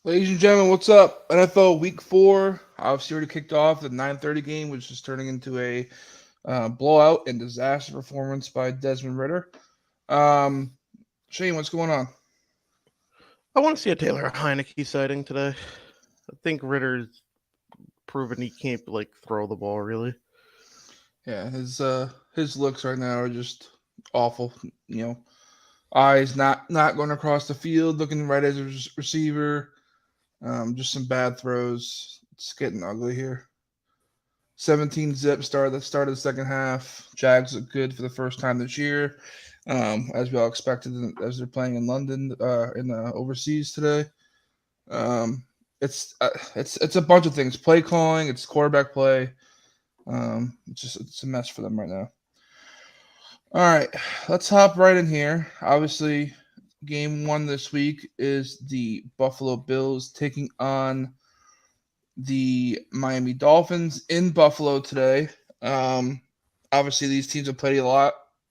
Ladies and gentlemen, what's up? NFL Week 4 obviously already kicked off. The 9:30 game, which is turning into a blowout and disaster performance by Desmond Ritter. Um, Shane, what's going on? I want to see a Taylor Heineke sighting today. I think Ritter's proven he can't throw the ball really. Yeah, his looks right now are just awful. You know, eyes not going across the field, looking right as a receiver. Just some bad throws. It's getting ugly here. 17-zip start. The start of the second half. Jags look good for the first time this year, as we all expected, as they're playing in London, in the overseas today. It's a bunch of things. Play calling. It's quarterback play. It's a mess for them right now. All right, let's hop right in here. Obviously, game one this week is the Buffalo Bills taking on the Miami Dolphins in Buffalo today. Obviously, these teams have played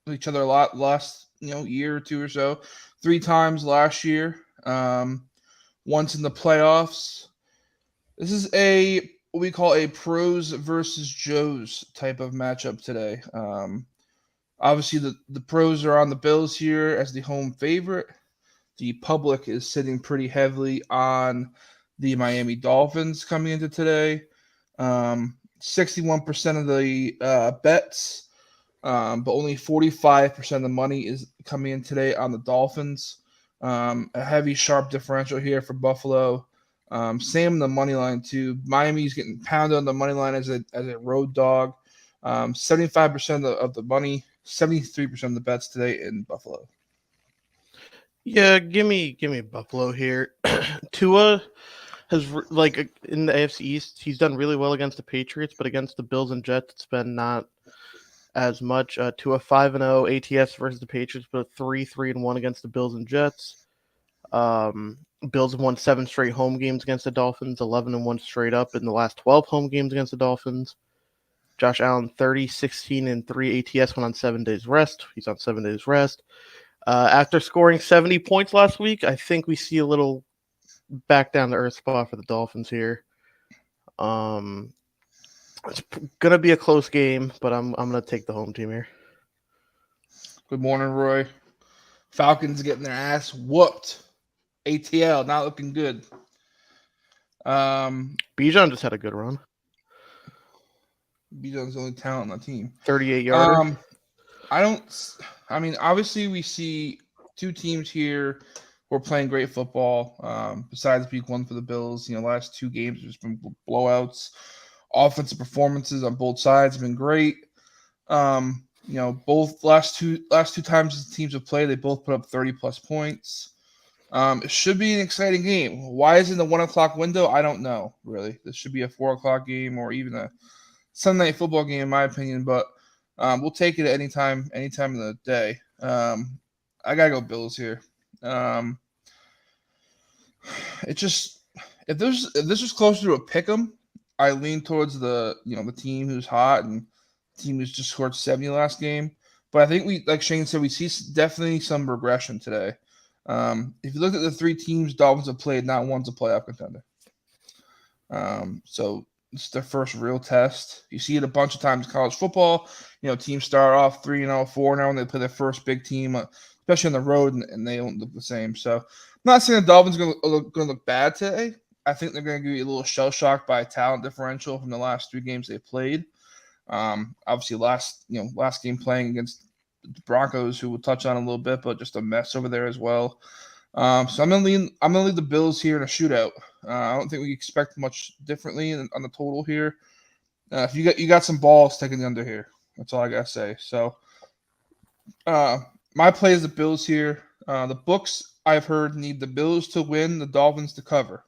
each other a lot last year or two or so. 3 times last year. Once in the playoffs. This is what we call a pros versus Joes type of matchup today. Obviously, the pros are on the Bills here as the home favorite. The public is sitting pretty heavily on the Miami Dolphins coming into today. 61% of the bets, but only 45% of the money is coming in today on the Dolphins. A heavy, sharp differential here for Buffalo. Same in the money line too. Miami's getting pounded on the money line as a road dog. 75% of the money, 73% of the bets today in Buffalo. Yeah, give me Buffalo here. Tua has in the AFC East, he's done really well against the Patriots, but against the Bills and Jets, it's been not as much. Tua 5-0 ATS versus the Patriots, but 3-1 against the Bills and Jets. Bills have won 7 straight home games against the Dolphins, 11-1 straight up in the last 12 home games against the Dolphins. Josh Allen 30-16-3 ATS went on 7 days rest. He's on 7 days rest. After scoring 70 points last week, I think we see a little back down to earth spot for the Dolphins here. It's gonna be a close game, but I'm gonna take the home team here. Good morning, Roy. Falcons getting their ass whooped. ATL not looking good. Bijan just had a good run. Bijan's the only talent on the team. 38-yarder. Obviously we see 2 teams here who are playing great football. Besides week 1 for the Bills, last 2 games there's been blowouts. Offensive performances on both sides have been great. Both last two times the teams have played, they both put up 30+ points. It should be an exciting game. Why is it in the 1:00 window? I don't know, really. This should be a 4:00 game or even a Sunday night football game, in my opinion. But we'll take it at any time of the day. I gotta go Bills here. It just if this was closer to a pick'em, I lean towards the team who's hot and the team who's just scored 70 last game. But I think like Shane said, we see definitely some regression today. If you look at the 3 teams Dolphins have played, not one's a playoff contender. So it's their first real test. You see it a bunch of times in college football. Teams start off 3-0, 4-0, and they play their first big team, especially on the road, and they don't look the same. So I'm not saying the Dolphins are going to look bad today. I think they're going to be a little shell shocked by talent differential from the last 3 games they played. Obviously, last game playing against the Broncos, who we'll touch on a little bit, but just a mess over there as well. So I'm gonna lead the Bills here in a shootout. I don't think we expect much differently on the total here. If you got some balls, taking the under here. That's all I gotta say. So my play is the Bills here. The books I've heard need the Bills to win, the Dolphins to cover.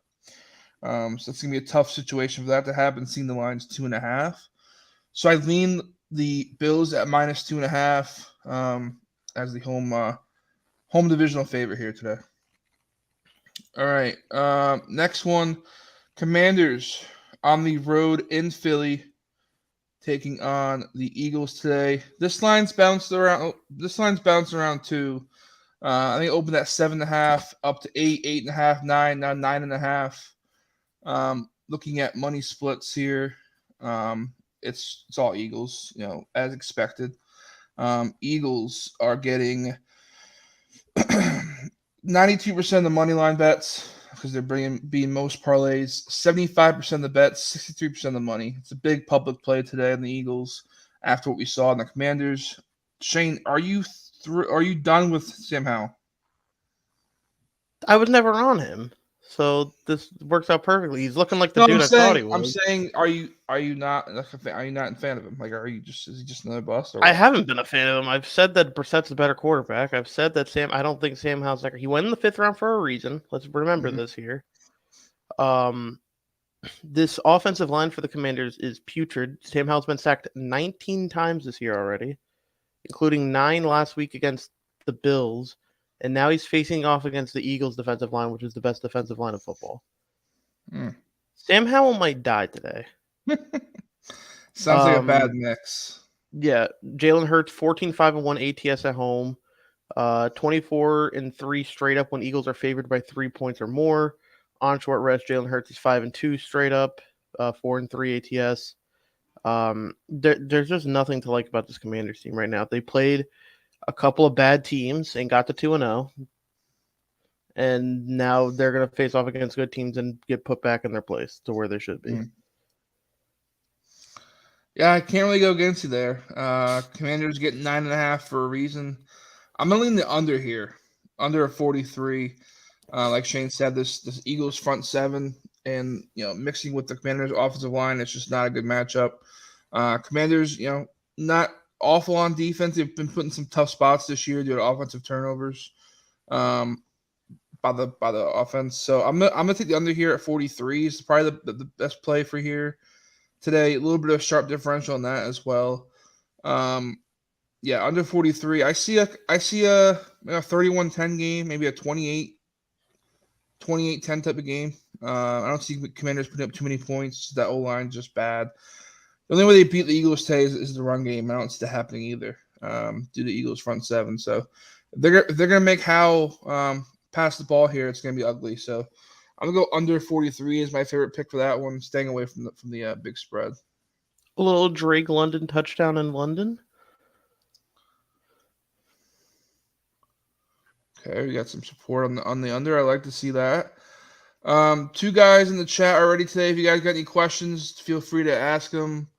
So it's gonna be a tough situation for that to happen. Seeing the line's 2.5, so I lean the Bills at -2.5 as the home divisional favorite here today. All right, next one, Commanders on the road in Philly, taking on the Eagles today. This line's bounced around. Too. I think it opened at 7.5, up to 8, 8.5, 9, now 9.5. Looking at money splits here, it's all Eagles, as expected. Eagles are getting 92% of the money line bets because they're being most parlays. 75% of the bets, 63% of the money. It's a big public play today on the Eagles after what we saw in the Commanders. Shane, are you done with Sam Howell? I was never on him, So this works out perfectly. He's looking like the No, dude I thought he was. I'm saying, are you not are you not a fan of him? Like, is he just another bust? Or I what? haven't been a fan of him. I've said that Brissett's a better quarterback. I've said that I don't think Sam Howell's like he went in the 5th round for a reason. Let's remember Mhm. this here. This offensive line for the Commanders is putrid. Sam Howell's been sacked 19 times this year already, including 9 last week against the Bills, and now he's facing off against the Eagles' defensive line, which is the best defensive line of football. Mm. Sam Howell might die today. Sounds like a bad mix. Yeah, Jalen Hurts 14-5-1 ATS at home, 24-3 straight up when Eagles are favored by 3 points or more. On short rest, Jalen Hurts is 5-2 straight up, 4-3 ATS. There's just nothing to like about this Commanders team right now. They played a couple of bad teams and got to 2-0, and now they're going to face off against good teams and get put back in their place to where they should be. Yeah, I can't really go against you there. Commanders get 9.5 for a reason. I'm gonna lean the under here, under a 43. Like Shane said, this Eagles front seven and mixing with the Commanders offensive line, it's just not a good matchup. Commanders, not awful on defense. They've been put in some tough spots this year due to offensive turnovers by the offense. So I'm gonna take the under here at 43. It's probably the best play for here today. A little bit of sharp differential on that as well. Yeah, under 43. I see a 31-10 game, maybe a 28-10 type of game. I don't see Commanders putting up too many points. That O-line's just bad. The only way they beat the Eagles today is the run game. I don't see that happening either due to the Eagles front seven. So if they're going to make Howell pass the ball here, it's going to be ugly. So I'm going to go under 43 is my favorite pick for that one, staying away from the big spread. A little Drake London touchdown in London. Okay, we got some support on the under. I like to see that. 2 guys in the chat already today. If you guys got any questions, feel free to ask them.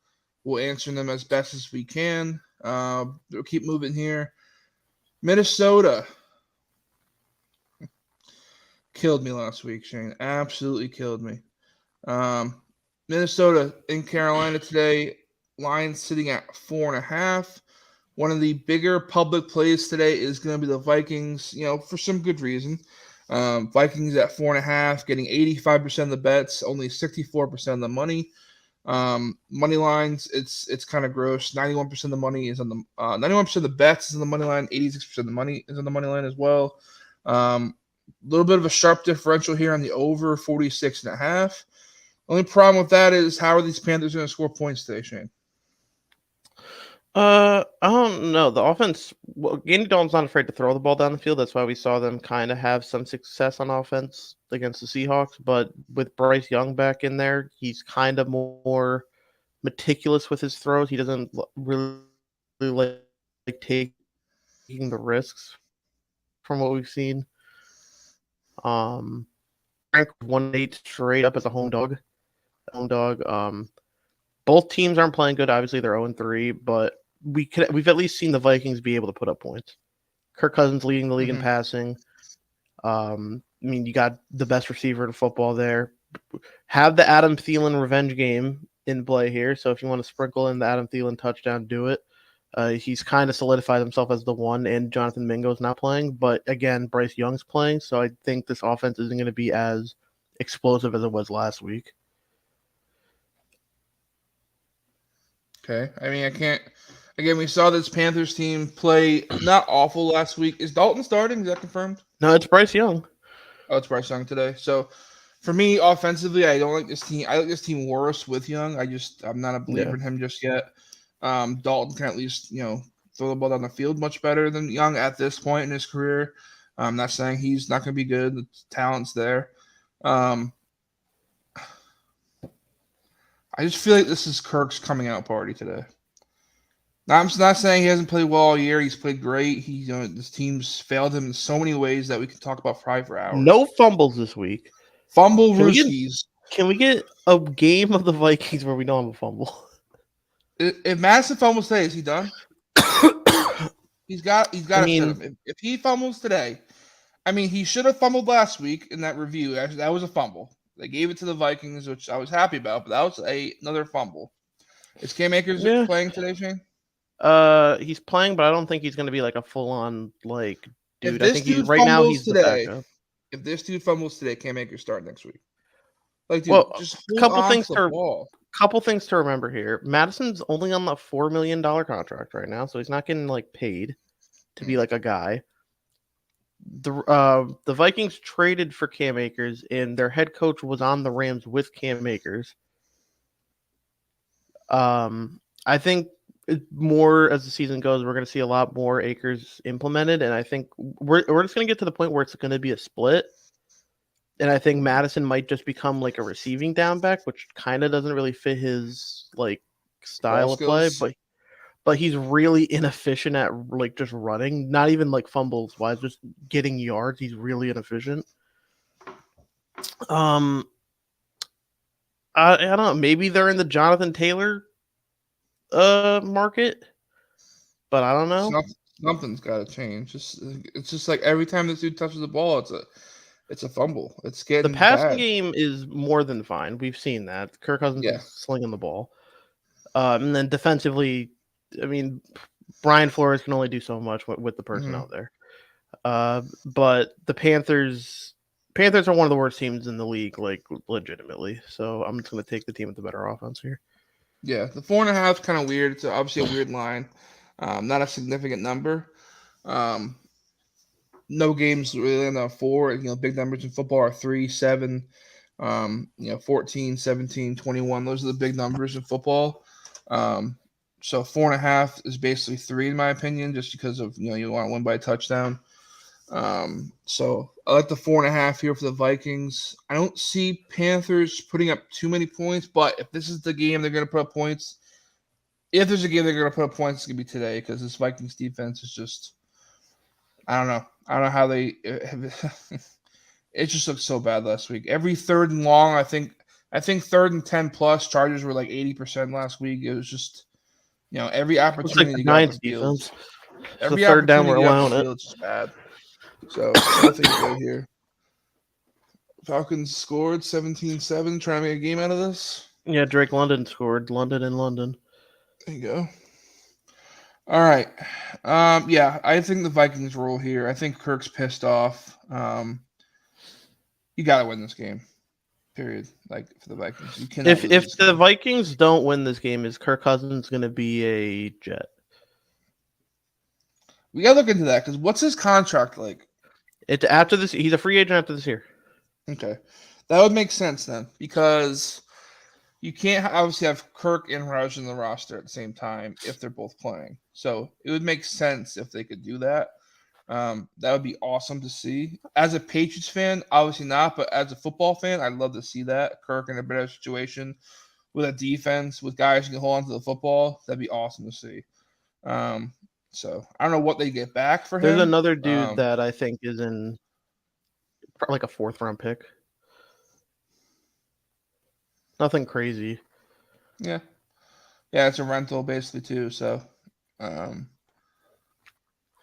We'll answer them as best as we can. We'll keep moving here. Minnesota killed me last week, Shane. Absolutely killed me. Minnesota in Carolina today. Line sitting at 4.5. One of the bigger public plays today is going to be the Vikings, for some good reason. Vikings at 4.5, getting 85% of the bets, only 64% of the money. Money lines, it's kind of gross. 91% of the money is on the 91% of the bets is on the money line. 86% of the money is on the money line as well. A little bit of a sharp differential here on the over 46.5. Only problem with that is how are these Panthers going to score points today, Shane? I don't know. The offense, Andy Dalton's not afraid to throw the ball down the field. That's why we saw them kind of have some success on offense against the Seahawks. But with Bryce Young back in there, he's kind of more meticulous with his throws. He doesn't really like taking the risks from what we've seen. Frank 1-8 straight up as a home dog. Both teams aren't playing good. Obviously, they're 0-3, but we've at least seen the Vikings be able to put up points. Kirk Cousins leading the league in passing. You got the best receiver in football there. Have the Adam Thielen revenge game in play here. So if you want to sprinkle in the Adam Thielen touchdown, do it. He's kind of solidified himself as the one, and Jonathan Mingo's not playing. But again, Bryce Young's playing, so I think this offense isn't going to be as explosive as it was last week. Okay. I can't. Again, we saw this Panthers team play not awful last week. Is Dalton starting? Is that confirmed? No, it's Bryce Young. Oh, it's Bryce Young today. So for me, offensively, I don't like this team. I like this team worse with Young. I'm not a believer in him just yet. Dalton can at least, throw the ball down the field much better than Young at this point in his career. I'm not saying he's not going to be good. The talent's there. I just feel like this is Kirk's coming out party today. Now, I'm not saying he hasn't played well all year. He's played great. This team's failed him in so many ways that we can talk about probably for hours. No fumbles this week. Fumble Rooskies. Can we get a game of the Vikings where we don't have a fumble? If Madison fumbles today, is he done? He's got to sit him. If he fumbles today, I mean, he should have fumbled last week in that review. Actually, that was a fumble. They gave it to the Vikings, which I was happy about, but that was another fumble. Is Cam Akers Yeah. playing today, Shane? He's playing, but I don't think he's going to be like a full-on like If dude. I this think dude right now fumbles he's the today, backup. Cam Akers start next week. Like, dude, Well, just a hold couple on things to the ball. things to remember here. Madison's only on the $4 million contract right now, so he's not getting like paid to be like a guy. The Vikings traded for Cam Akers, and their head coach was on the Rams with Cam Akers. I think more as the season goes, we're going to see a lot more Akers implemented, and I think we're just going to get to the point where it's going to be a split. And I think Madison might just become like a receiving down back, which kind of doesn't really fit his like style of play, but he's really inefficient at like just running, not even like fumbles wise, just getting yards. He's really inefficient. I don't know. Maybe they're in the Jonathan Taylor market, but I don't know. Something's got to change. It's just like every time this dude touches the ball, it's a fumble. It's getting The passing bad. game is more than fine. We've seen that. Kirk Cousins is slinging the ball. And then defensively, I mean, Brian Flores can only do so much with the personnel there. But the Panthers are one of the worst teams in the league, like legitimately. So I'm just going to take the team with the better offense here. Yeah, the 4.5 kind of weird. It's obviously a weird line, not a significant number. No games really on the 4. Big numbers in football are 3, 7, 14, 17, 21. Those are the big numbers in football. So 4.5 is basically 3 in my opinion, just because of you want to win by a touchdown. So I like the 4.5 here for the Vikings. I don't see Panthers putting up too many points, but if this is the game they're going to put up points, if there's a game they're going to put up points, it's going to be today because this Vikings defense is just, I don't know how they. It just looked so bad last week. Every third and long, I think 3rd and 10 plus. Chargers were like 80% last week. It was just, every opportunity to get off the field. Every third down, we're opportunity to get off allowing the it. field is just bad. So nothing good here. Falcons scored 17-7, trying to make a game out of this. Yeah, Drake London scored. London in London. There you go. All right. Yeah, I think the Vikings roll here. I think Kirk's pissed off. You got to win this game. Period. Like for the Vikings, you cannot. If the Vikings don't win this game, is Kirk Cousins going to be a Jet? We got to look into that because what's his contract like? It's after this. He's a free agent after this year. Okay, that would make sense then because you can't obviously have Kirk and Raj in the roster at the same time if they're both playing. So it would make sense if they could do that. That would be awesome to see. As a Patriots fan, obviously not, but as a football fan, I'd love to see that. Kirk in a better situation with a defense, with guys who can hold on to the football. That'd be awesome to see. So I don't know what they get back for him. There's another dude that I think is in like a 4th round pick. Nothing crazy. Yeah, it's a rental basically too. So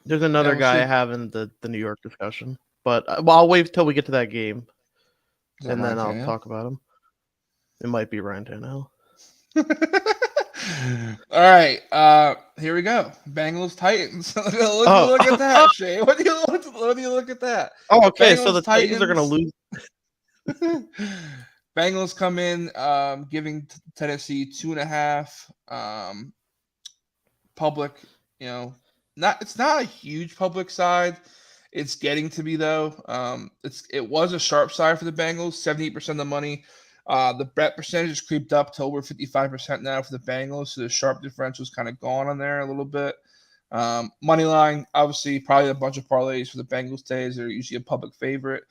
there's another guy having the New York discussion, but I'll wait till we get to that game, and then I'll talk about him. It might be Ryan Tannehill. All right, here we go. Bengals Titans. Look at that, Shay. What do you look at that? Oh, okay. So the Titans are going to lose. Bengals come in, giving Tennessee 2.5. Public, it's not a huge public side. It's getting to be though. It was a sharp side for the Bengals, 78% of the money. The bet percentage has creeped up to over 55% now for the Bengals, so the sharp differential is kind of gone on there a little bit. Money line, obviously, probably a bunch of parlays for the Bengals today. They're usually a public favorite.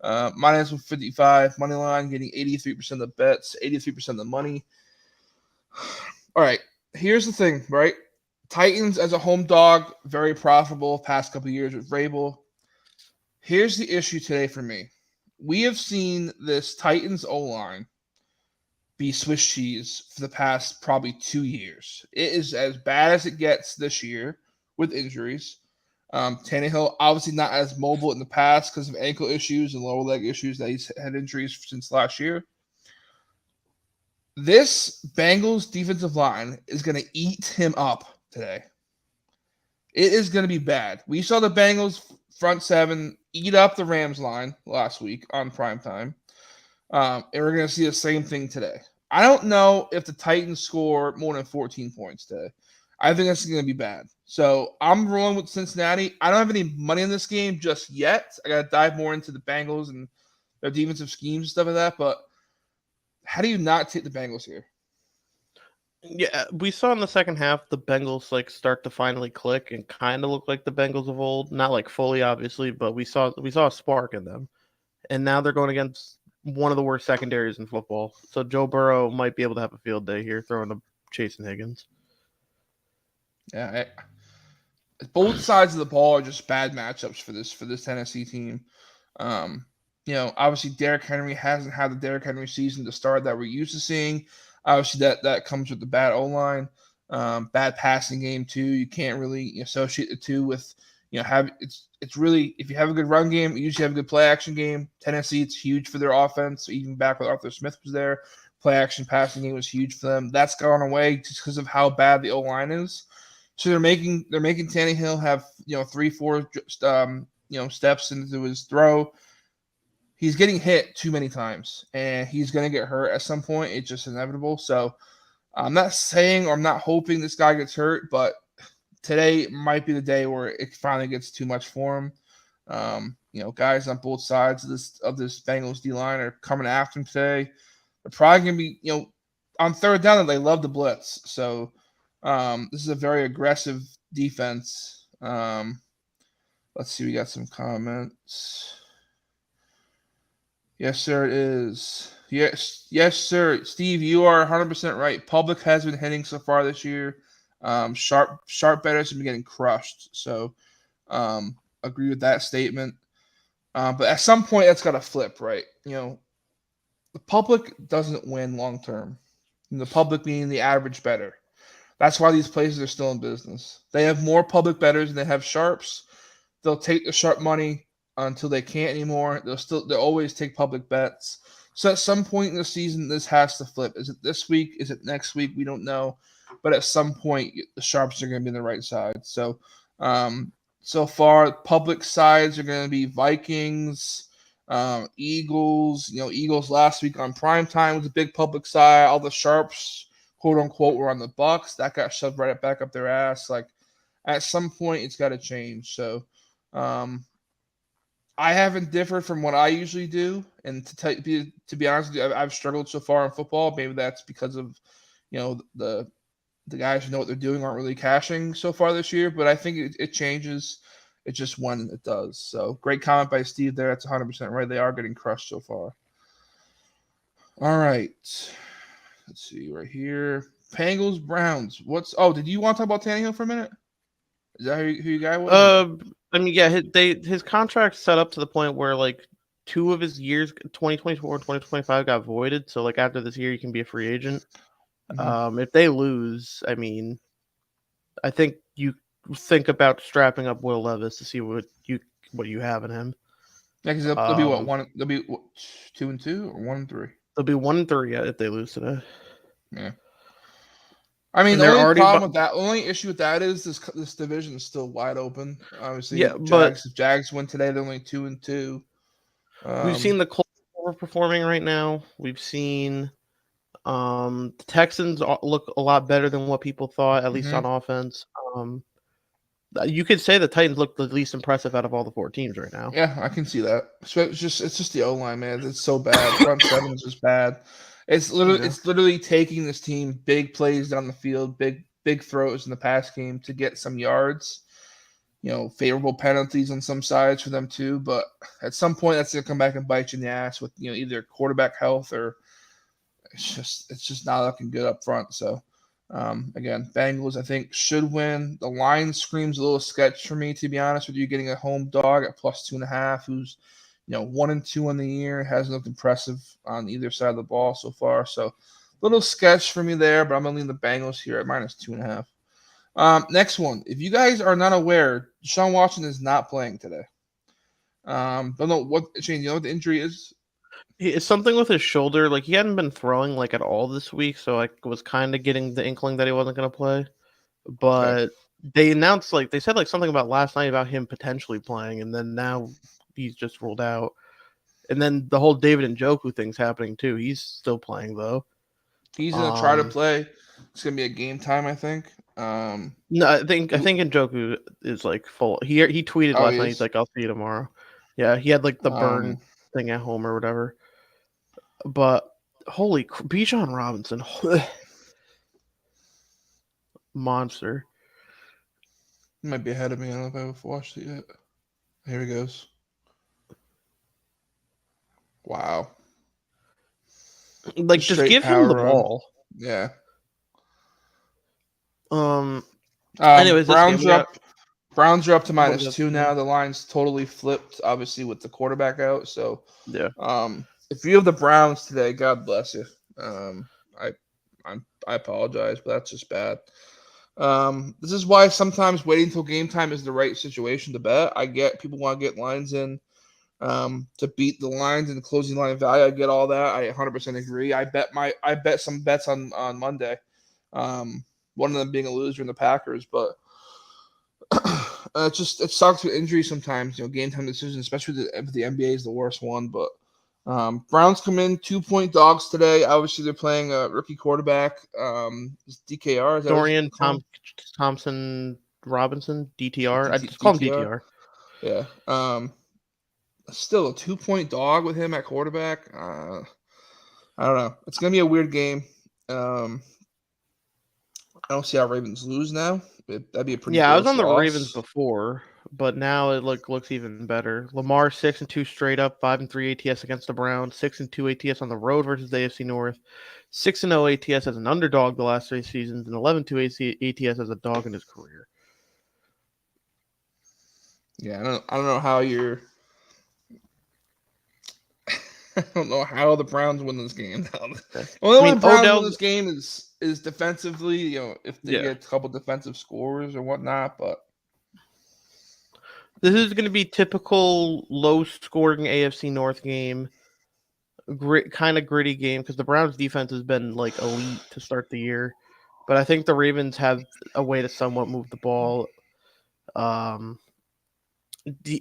Minus 55 money line, getting 83% of the bets, 83% of the money. All right, here's the thing, right? Titans as a home dog, very profitable past couple of years with Vrabel. Here's the issue today for me. We have seen this Titans O-line be Swiss cheese for the past probably 2 years. It is as bad as it gets this year with injuries. Tannehill obviously not as mobile in the past because of ankle issues and lower leg issues that he's had injuries since last year. This Bengals defensive line is going to eat him up today. It is going to be bad. We saw the Bengals front seven eat up the Rams line last week on primetime. And we're going to see the same thing today. I don't know if the Titans score more than 14 points today. I think that's going to be bad. So I'm rolling with Cincinnati. I don't have any money in this game just yet. I got to dive more into the Bengals and their defensive schemes and stuff like that. But how do you not take the Bengals here? Yeah, we saw in the second half the Bengals like start to finally click and kind of look like the Bengals of old. Not like fully, obviously, but we saw a spark in them. And now they're going against one of the worst secondaries in football. So Joe Burrow might be able to have a field day here throwing to Chase and Higgins. Yeah, both sides of the ball are just bad matchups for this Tennessee team. Obviously Derrick Henry hasn't had the Derrick Henry season to start that we're used to seeing. Obviously that comes with the bad O-line, bad passing game too. You can't really associate the two with it's really, if you have a good run game, you usually have a good play action game. Tennessee, it's huge for their offense. So even back when Arthur Smith was there, play action passing game was huge for them. That's gone away just because of how bad the O-line is. So they're making Tannehill have 3-4 steps into his throw. He's getting hit too many times, and he's going to get hurt at some point. It's just inevitable. So I'm not saying or I'm not hoping this guy gets hurt, but today might be the day where it finally gets too much for him. Guys on both sides of this Bengals D-line are coming after him today. They're probably going to be, on third down, they love the blitz. So this is a very aggressive defense. Let's see. We got some comments. Yes, sir, it is. Yes, sir. Steve, you are 100% right. Public has been hitting so far this year. Sharp bettors have been getting crushed. So agree with that statement. But at some point, that's got to flip, right? The public doesn't win long term. The public meaning the average bettor. That's why these places are still in business. They have more public bettors than they have sharps. They'll take the sharp money until they can't anymore. They'll always take public bets. So at some point in the season, this has to flip. Is it this week? Is it next week? We don't know. But at some point, the sharps are going to be on the right side. So so far, public sides are going to be Vikings, Eagles. Eagles last week on primetime was a big public side. All the sharps, quote unquote, were on the Bucks. That got shoved right back up their ass. Like at some point, it's got to change. So I haven't differed from what I usually do, and to be honest with you, I've struggled so far in football. Maybe that's because of the guys who know what they're doing aren't really cashing so far this year. But I think it changes. It's just when it does. So great comment by Steve there. That's 100% right. They are getting crushed so far. All right, let's see right here. Bengals Browns. Did you want to talk about Tannehill for a minute? Is that who your guy was? His contract's set up to the point where like 2 of his years, 2024 and 2025, got voided. So like after this year, you can be a free agent. Mm-hmm. If they lose, I think you think about strapping up Will Levis to see what you have in him. Yeah, because they'll be one. They'll be 2-2 or 1-3. They'll be 1-3 if they lose today. Yeah. The only problem with that, only issue with that is this division is still wide open. Obviously, if Jags win today, they're only 2-2. We've seen the Colts overperforming right now. We've seen the Texans look a lot better than what people thought, at least on offense. You could say the Titans look the least impressive out of all the 4 teams right now. Yeah, I can see that. So it's just the O-line, man. It's so bad. Front seven is just bad. It's literally taking this team big plays down the field, big throws in the pass game to get some yards. Favorable penalties on some sides for them too. But at some point, that's gonna come back and bite you in the ass with either quarterback health or it's just not looking good up front. So again, Bengals I think should win. The line screams a little sketch for me, to be honest with you. Getting a home dog at +2.5, who's 1-2 on the year, hasn't looked impressive on either side of the ball so far. So little sketch for me there, but I'm gonna lean the Bengals here at -2.5. Next one. If you guys are not aware, Deshaun Watson is not playing today. Don't know what Shane. You know what the injury is? It's something with his shoulder. Like he hadn't been throwing like at all this week, so I was kind of getting the inkling that he wasn't going to play. But they announced they said something about last night about him potentially playing, and then now he's just ruled out. And then the whole David Njoku thing's happening too. He's still playing though. He's gonna try to play. It's gonna be a game time, I think. No, I think Njoku is full. He tweeted last night. He's like, "I'll see you tomorrow." Yeah, he had the burn thing at home or whatever. But holy, Bijan Robinson, monster. He might be ahead of me. I don't know if I've watched it yet. Here he goes. Wow. Just give him the ball. Yeah. Anyways, Browns are up to -2 now. The line's totally flipped, obviously, with the quarterback out. So yeah. If you have the Browns today, God bless you. I apologize, but that's just bad. This is why sometimes waiting until game time is the right situation to bet. I get people want to get lines in to beat the lines and the closing line value. I get all that. I 100% agree. I bet some bets on Monday. One of them being a loser in the Packers, but it sucks with injuries sometimes. Game time decisions, especially if the NBA is the worst one. But Browns come in 2-point dogs today. Obviously, they're playing a rookie quarterback. DKR. Is that Dorian Thompson Robinson, DTR. I just call him DTR. Yeah. Still a 2-point dog with him at quarterback. I don't know. It's gonna be a weird game. I don't see how Ravens lose now. That'd be a pretty. Yeah, I was on the Ravens before, but now it looks even better. Lamar 6-2 straight up, 5-3 ATS against the Browns, 6-2 ATS on the road versus the AFC North, 6-0 ATS as an underdog the last 3 seasons, and 11-2 ATS as a dog in his career. Yeah, I don't know how you're. I don't know how the Browns win this game. The only way the Browns win this game is defensively. If they get a couple defensive scores or whatnot, but this is going to be typical low-scoring AFC North game, kind of gritty game because the Browns' defense has been elite to start the year, but I think the Ravens have a way to somewhat move the ball.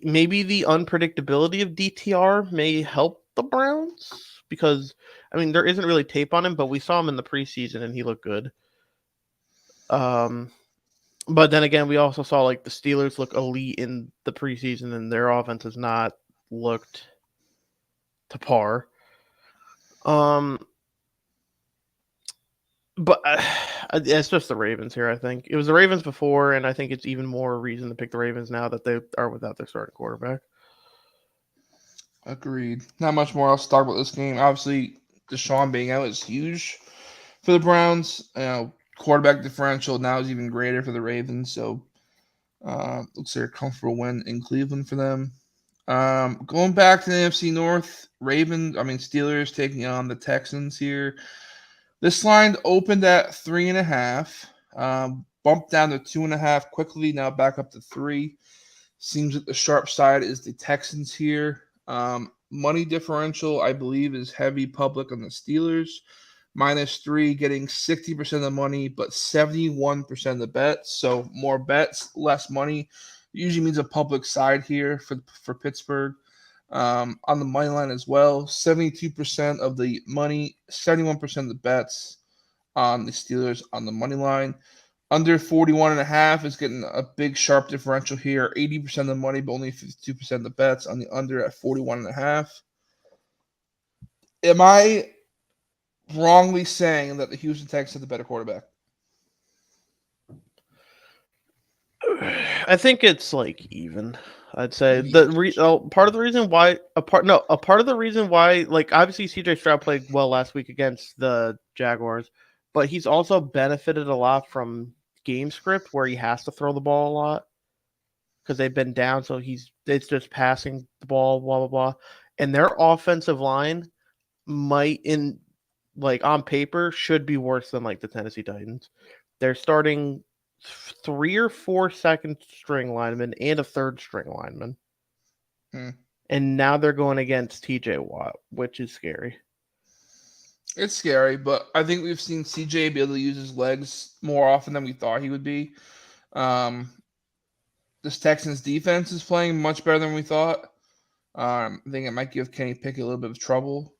Maybe the unpredictability of DTR may help the Browns because there isn't really tape on him, but we saw him in the preseason and he looked good. But then again, we also saw the Steelers look elite in the preseason and their offense has not looked to par. But it's just the Ravens here, I think. It was the Ravens before, and I think it's even more reason to pick the Ravens now that they are without their starting quarterback. Agreed. Not much more else to talk about this game. Obviously, Deshaun being out is huge for the Browns. Quarterback differential now is even greater for the Ravens, so looks like a comfortable win in Cleveland for them. Going back to the NFC North, Steelers taking on the Texans here. This line opened at 3.5, bumped down to 2.5 quickly, now back up to 3. Seems like the sharp side is the Texans here. Money differential, I believe, is heavy public on the Steelers. -3, getting 60% of the money, but 71% of the bets. So more bets, less money. Usually means a public side here for Pittsburgh. On the money line as well, 72% of the money, 71% of the bets on the Steelers on the money line. Under 41.5 is getting a big sharp differential here. 80% of the money, but only 52% of the bets on the under at 41.5. Am I wrongly saying that the Houston Texans have the better quarterback? I think it's even. I'd say part of the reason why obviously CJ Stroud played well last week against the Jaguars, but he's also benefited a lot from game script where he has to throw the ball a lot because they've been down, so it's just passing the ball, blah blah blah. And their offensive line might on paper should be worse than the Tennessee Titans. Their starting 3 or 4 second string linemen and a third string lineman. And now they're going against TJ Watt, which is scary. It's scary, but I think we've seen CJ be able to use his legs more often than we thought he would be. This Texans defense is playing much better than we thought. I think it might give Kenny Pickett a little bit of trouble.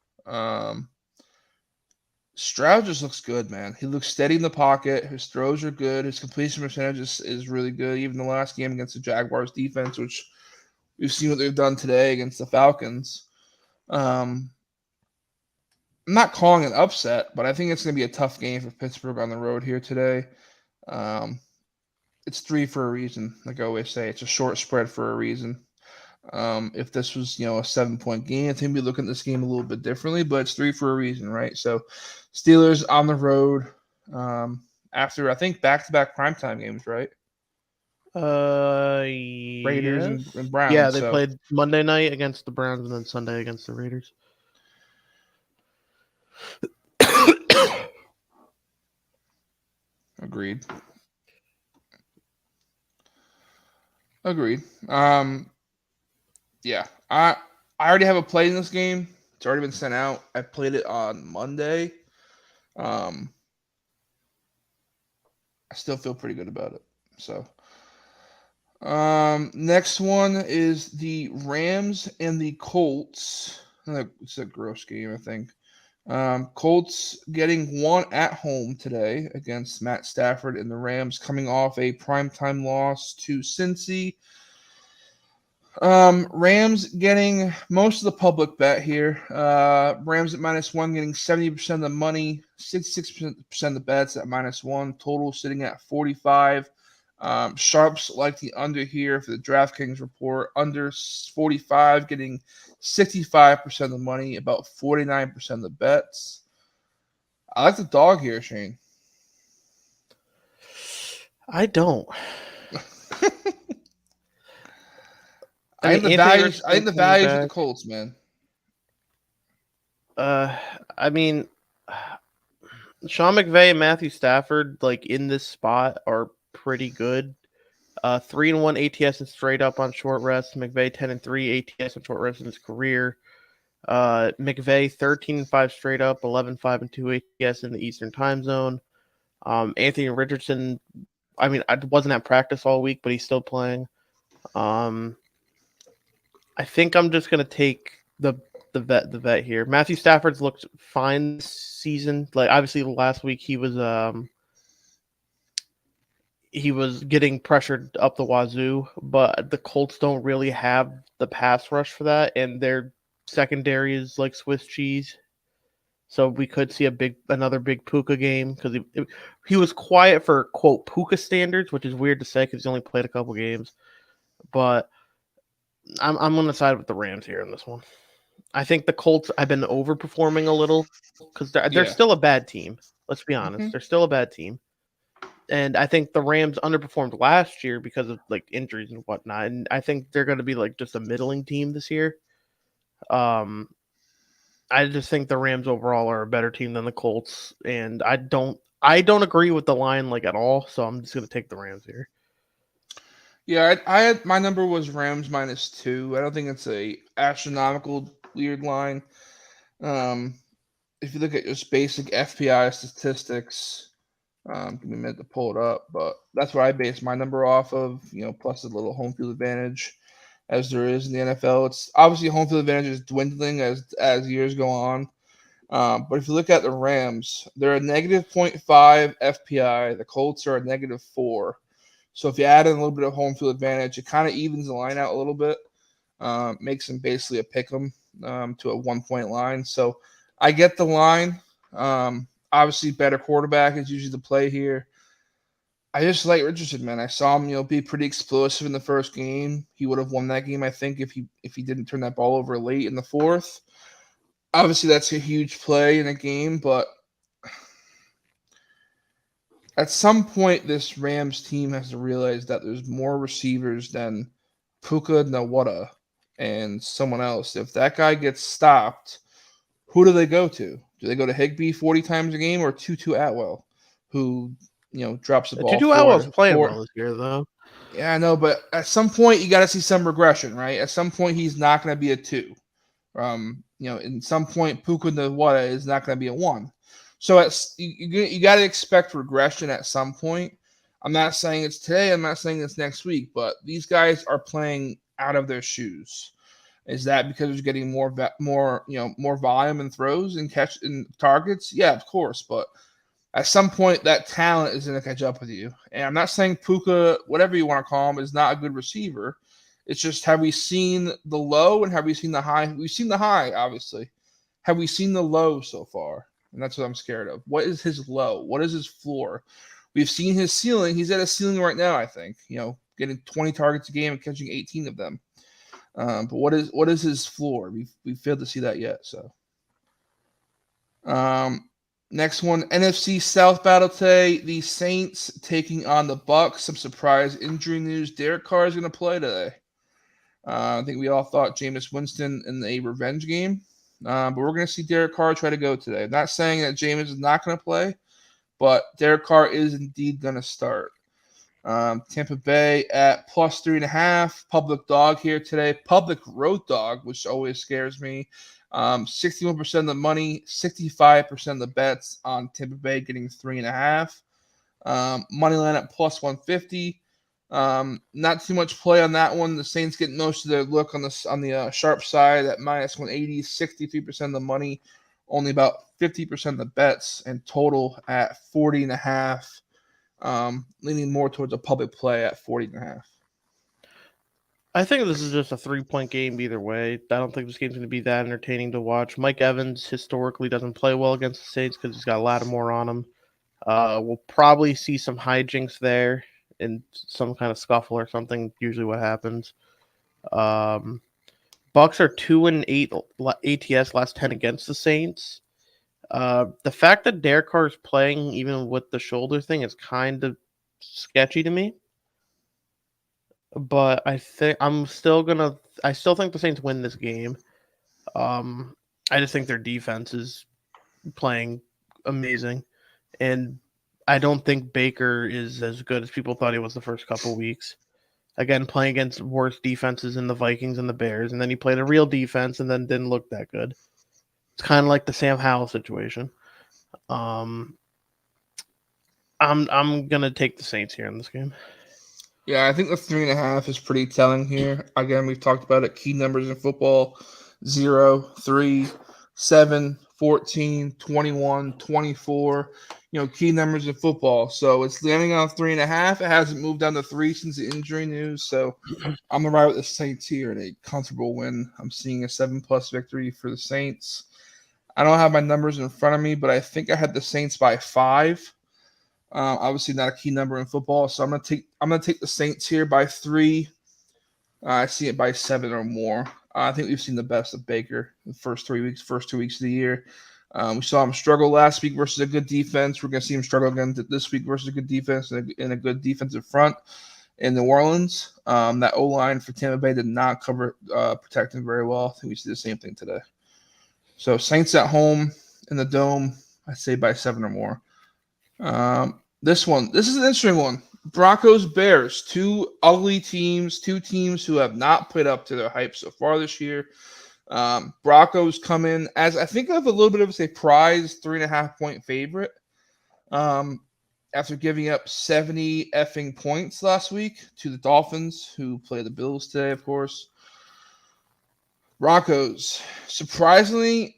Stroud just looks good, man. He looks steady in the pocket. His throws are good. His completion percentage is really good. Even the last game against the Jaguars defense, which we've seen what they've done today against the Falcons. I'm not calling an upset, but I think it's going to be a tough game for Pittsburgh on the road here today. It's 3 for a reason. Like I always say, it's a short spread for a reason. If this was, a 7-point game, I think we'd look at this game a little bit differently, but it's 3 for a reason, right? So Steelers on the road after, I think, back-to-back primetime games, right? Raiders Yes. and Browns. Yeah, they played Monday night against the Browns and then Sunday against the Raiders. Agreed. Yeah, I already have a play in this game. It's already been sent out. I played it on Monday. I still feel pretty good about it. So, next one is the Rams and the Colts. It's a gross game, I think. Colts getting one at home today against Matt Stafford and the Rams, coming off a primetime loss to Cincy. Rams getting most of the public bet here. Rams at -1 getting 70% of the money, 66% of the bets at -1. Total sitting at 45. Sharps like the under here for the DraftKings report. Under 45 getting 65% of the money, about 49% of the bets. I like the dog here, Shane. I don't. I think the values of the Colts, man. I mean, Sean McVay and Matthew Stafford, like in this spot, are pretty good. 3-1 ATS and straight up on short rest. McVay 10-3 ATS and short rest in his career. McVay 13-5 straight up, 11-5-2 ATS in the Eastern Time Zone. Anthony Richardson, I mean, I wasn't at practice all week, but he's still playing. I think I'm just gonna take the vet here. Matthew Stafford's looked fine this season. Like obviously last week he was getting pressured up the wazoo, but the Colts don't really have the pass rush for that, and their secondary is like Swiss cheese. So we could see another big Puka game because he was quiet for quote Puka standards, which is weird to say because he's only played a couple games. But I'm going to side with the Rams here in this one. I think the Colts have been overperforming a little because they're still a bad team. Let's be honest, They're still a bad team. And I think the Rams underperformed last year because of like injuries and whatnot. And I think they're going to be like just a middling team this year. I just think the Rams overall are a better team than the Colts, and I don't agree with the line like at all. So I'm just going to take the Rams here. Yeah, I had my number was Rams -2. I don't think it's a astronomical weird line. If you look at just basic FPI statistics, give me a minute to pull it up, but that's what I base my number off of. Plus a little home field advantage, as there is in the NFL. It's obviously home field advantage is dwindling as years go on. But if you look at the Rams, they're a -0.5 FPI. The Colts are a -4. So if you add in a little bit of home field advantage, it kind of evens the line out a little bit, makes them basically a pick 'em to a 1-point line. So I get the line. Obviously, better quarterback is usually the play here. I just like Richardson, man. I saw him, be pretty explosive in the first game. He would have won that game, I think, if he didn't turn that ball over late in the fourth. Obviously, that's a huge play in a game, but at some point, this Rams team has to realize that there's more receivers than Puka Nawada and someone else. If that guy gets stopped, who do they go to? Do they go to Higbee 40 times a game or Tutu Atwell, who drops the ball Tutu Atwell's playing well this year, though. Yeah, I know, but at some point you got to see some regression, right? At some point he's not going to be a 2. In some point Puka Nawada is not going to be a 1. So you got to expect regression at some point. I'm not saying it's today. I'm not saying it's next week, but these guys are playing out of their shoes. Is that because they're getting more volume and throws and catch and targets? Yeah, of course, but at some point that talent is going to catch up with you. And I'm not saying Puka, whatever you want to call him, is not a good receiver. It's just, have we seen the low and have we seen the high? We've seen the high, obviously. Have we seen the low so far? And that's what I'm scared of. What is his low? What is his floor? We've seen his ceiling. He's at a ceiling right now, I think. Getting 20 targets a game and catching 18 of them. But what is his floor? We failed to see that yet. So, next one, NFC South battle today. The Saints taking on the Bucs. Some surprise injury news. Derek Carr is going to play today. I think we all thought Jameis Winston in a revenge game. But we're going to see Derek Carr try to go today. I'm not saying that Jameis is not going to play, but Derek Carr is indeed going to start. Tampa Bay at plus 3.5. Public dog here today. Public road dog, which always scares me. 61% of the money, 65% of the bets on Tampa Bay getting 3.5. Money line at plus 150. Not too much play on that one. The Saints get most of their look on the sharp side at minus 180, 63% of the money, only about 50% of the bets, and total at 40.5. Leaning more towards a public play at 40.5. I think this is just a 3-point game either way. I don't think this game's going to be that entertaining to watch. Mike Evans historically doesn't play well against the Saints because he's got Lattimore on him. We'll probably see some hijinks there and some kind of scuffle or something, usually what happens. Bucs are 2-8 ATS last 10 against the Saints. The fact that Derek Carr is playing even with the shoulder thing is kind of sketchy to me. But I still think the Saints win this game. I just think their defense is playing amazing. And I don't think Baker is as good as people thought he was the first couple weeks. Again, playing against worse defenses in the Vikings and the Bears, and then he played a real defense and then didn't look that good. It's kind of like the Sam Howell situation. I'm gonna take the Saints here in this game. Yeah, I think the 3.5 is pretty telling here. Again, we've talked about it. Key numbers in football: 0, 3, 7, 14, 21, 24. Key numbers in football. So it's landing on 3.5. It hasn't moved down to 3 since the injury news. So I'm gonna ride with the Saints here in a comfortable win. I'm seeing a 7+ victory for the Saints. I don't have my numbers in front of me, but I think I had the Saints by 5. Obviously not a key number in football, so I'm gonna take the Saints here by 3. I see it by 7 or more. I think we've seen the best of Baker the first 2 weeks of the year. We saw him struggle last week versus a good defense. We're gonna see him struggle again this week versus a good defense and a good defensive front in New Orleans. That O-line for Tampa Bay did not protect him very well. I think we see the same thing today. So Saints at home in the Dome, I'd say by 7 or more. This is an interesting one. Broncos, Bears, 2 ugly teams, 2 teams who have not played up to their hype so far this year. Broncos come in as, I think, of a little bit of a surprise 3.5-point favorite. After giving up 70 effing points last week to the Dolphins, who play the Bills today, of course. Broncos, surprisingly,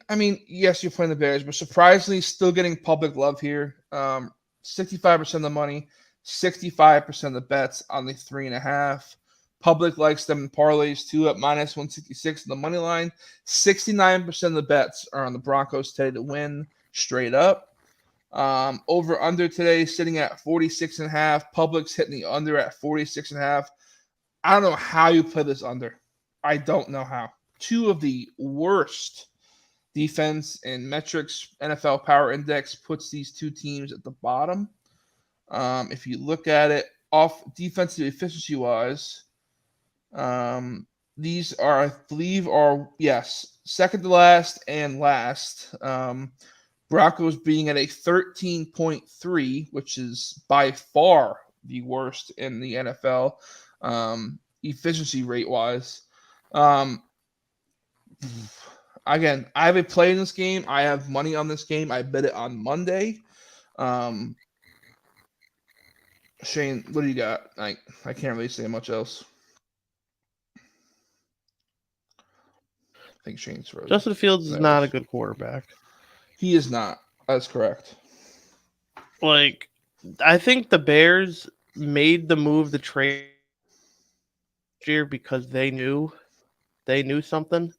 yes, you're playing the Bears, but surprisingly still getting public love here. 65% of the money, 65% of the bets on the 3.5. Public likes them in parlays too at minus 166 on the money line. 69% of the bets are on the Broncos today to win straight up. Over under today sitting at 46.5. Public's hitting the under at 46.5. I don't know how you play this under. I don't know how. 2 of the worst defense and metrics. NFL Power Index puts these 2 teams at the bottom. If you look at it off defensive efficiency wise, these are, I believe, second to last and last. Broncos being at a 13.3, which is by far the worst in the NFL, efficiency rate wise. Again, I have a play in this game. I have money on this game. I bet it on Monday. Shane, what do you got? I can't really say much else. I think Shane's frozen. Justin Fields is not a good quarterback. He is not. That's correct. Like, I think the Bears made the move to trade year because they knew something.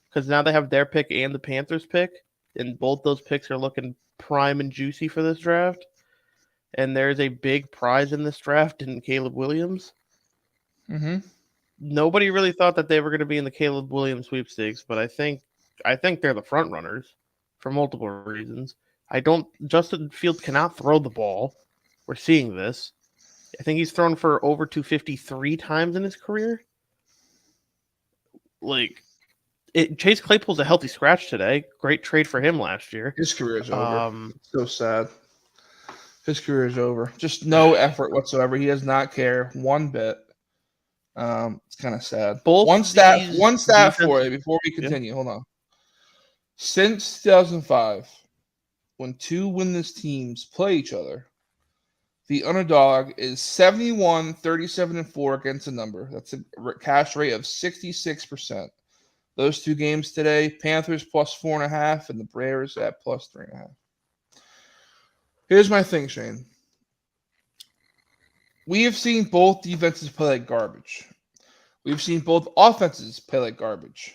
Because now they have their pick and the Panthers pick, and both those picks are looking prime and juicy for this draft. And there's a big prize in this draft in Caleb Williams. Mm-hmm. Nobody really thought that they were going to be in the Caleb Williams sweepstakes, but I think they're the front runners for multiple reasons. Justin Fields cannot throw the ball. We're seeing this. I think he's thrown for over 253 times in his career. Chase Claypool's a healthy scratch today. Great trade for him last year. His career is over. So sad. His career is over. Just no effort whatsoever. He does not care one bit. It's kind of sad. One stat for you before we continue. Yeah. Hold on. Since 2005, when two winless teams play each other, the underdog is 71, 37, and 4 against a number. That's a cash rate of 66%. Those two games today, Panthers plus 4.5 and the Bears at plus 3.5. Here's my thing, Shane. We have seen both defenses play like garbage. We've seen both offenses play like garbage.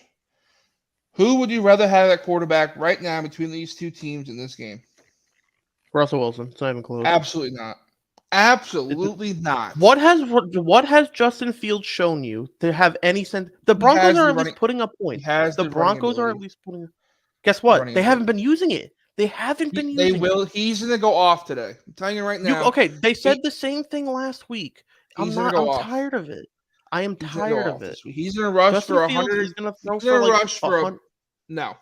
Who would you rather have at quarterback right now between these two teams in this game? Russell Wilson. It's not even close. Absolutely not. Absolutely not. What has Justin Fields shown you to have any sense? The Broncos are at least putting up points. The Broncos are at least putting. Guess what? They haven't been using it. They haven't been using it. They will. He's going to go off today. I'm telling you right now. They said the same thing last week. I'm tired of it. I am tired of it. He's going to rush for 100. He's going to throw for like no.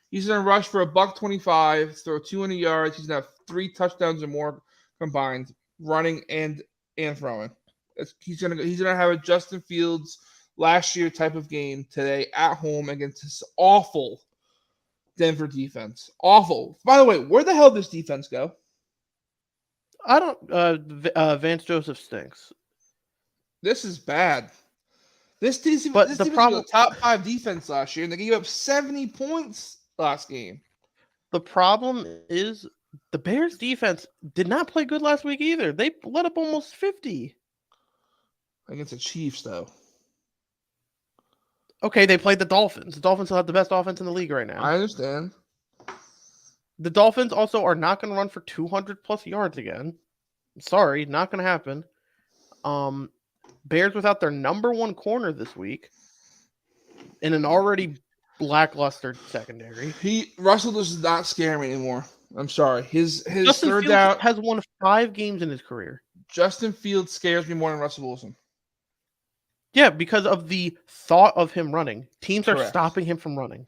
He's going to rush for $125, throw 200 yards. He's going to have 3 touchdowns or more combined, running and throwing. He's going to have a Justin Fields last year type of game today at home against this awful Denver defense. Awful. By the way, where the hell did this defense go? I don't. Vance Joseph stinks. This is bad. This defense was a top 5 defense last year, and they gave up 70 points last game. The problem is the Bears defense did not play good last week either. They let up almost 50. Against the Chiefs, though. Okay, they played the Dolphins. The Dolphins have the best offense in the league right now. I understand. The Dolphins also are not going to run for 200-plus yards again. Sorry, not going to happen. Bears without their number 1 corner this week in an already lackluster secondary. Russell does not scare me anymore. I'm sorry. His Justin third Fields down has won 5 games in his career. Justin Fields scares me more than Russell Wilson. Yeah, because of the thought of him running. Teams are Correct. stopping him from running.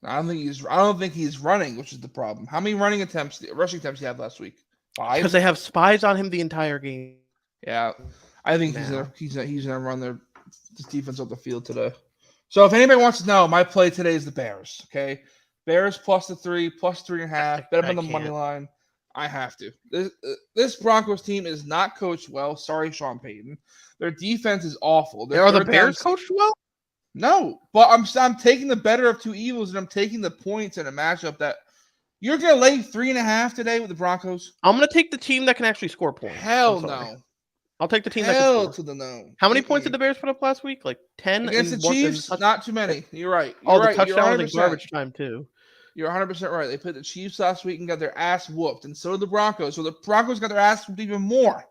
I don't think he's running, which is the problem. How many rushing attempts did he have last week? 5? Because they have spies on him the entire game. Yeah, I think he's gonna run this defense off the field today. So if anybody wants to know, my play today is the Bears. Okay, Bears plus the 3, plus 3.5. Bet on the money line. I have to. This Broncos team is not coached well. Sorry, Sean Payton. Their defense is awful. Are the Bears coached well? No, but I'm taking the better of 2 evils, and I'm taking the points in a matchup that you're gonna lay 3.5 today with the Broncos. I'm gonna take the team that can actually score points. Hell no. I'll take the team that can score. To the no. How many points did the Bears put up last week? Like 10 against the Chiefs. Not too many. You're right. The touchdowns in garbage time too. You're 100% right. They put the Chiefs last week and got their ass whooped, and so did the Broncos. So the Broncos got their ass whooped even more.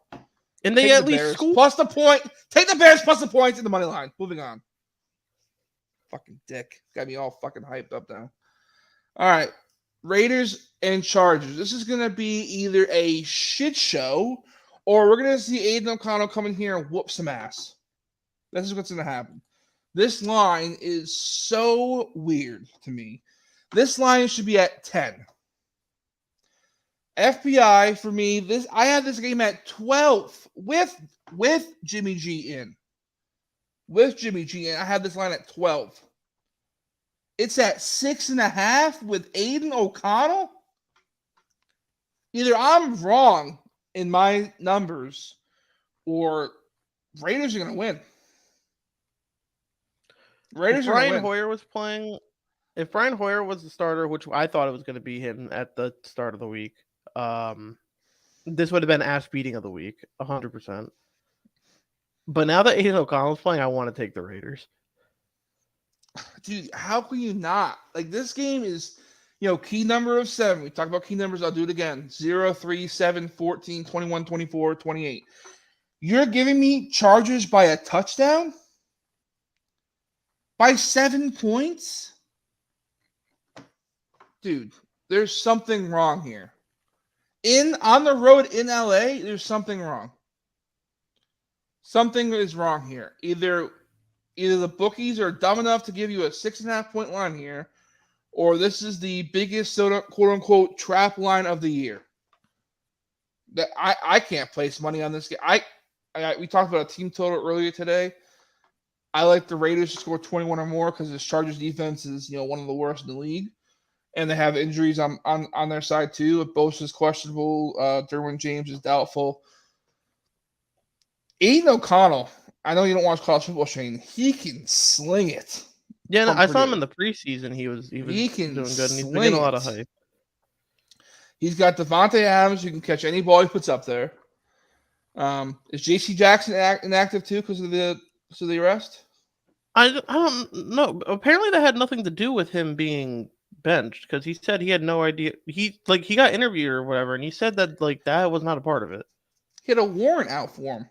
And they at least scored plus the point. Take the Bears plus the points in the money line. Moving on. Fucking dick. Got me all fucking hyped up now. All right. Raiders and Chargers. This is going to be either a shit show or we're going to see Aiden O'Connell come in here and whoop some ass. This is what's going to happen. This line is so weird to me. This line should be at 10. FBI for me. I had this game at 12 with Jimmy G in. With Jimmy G in, I had this line at 12. It's at 6.5 with Aiden O'Connell. Either I'm wrong in my numbers, or Raiders are going to win. Raiders If are going Brian to win. Hoyer was playing, if Brian Hoyer was the starter, which I thought it was going to be him at the start of the week, this would have been ass beating of the week, 100%. But now that Aiden O'Connell's playing, I want to take the Raiders. Dude, how can you not? Like, this game is, key number of 7. We talked about key numbers. I'll do it again. 0, 3, 7, 14, 21, 24, 28. You're giving me Chargers by a touchdown? By 7 points? Dude, there's something wrong here. On the road in LA, there's something wrong. Something is wrong here. Either the bookies are dumb enough to give you a 6.5 point line here, or this is the biggest quote unquote trap line of the year. That I can't place money on this game. We talked about a team total earlier today. I like the Raiders to score 21 or more because this Chargers defense is one of the worst in the league, and they have injuries on their side too. Bosa is questionable. Derwin James is doubtful. Aiden O'Connell, I know you don't watch college football, Shane. He can sling it. Yeah, no, I saw him in the preseason. He was doing good, and he's been getting a lot of hype. He's got Devontae Adams who can catch any ball he puts up there. Is J.C. Jackson inactive too because of the arrest? I don't know. Apparently, that had nothing to do with him being benched because he said he had no idea. He got interviewed or whatever, and he said that that was not a part of it. He had a warrant out for him.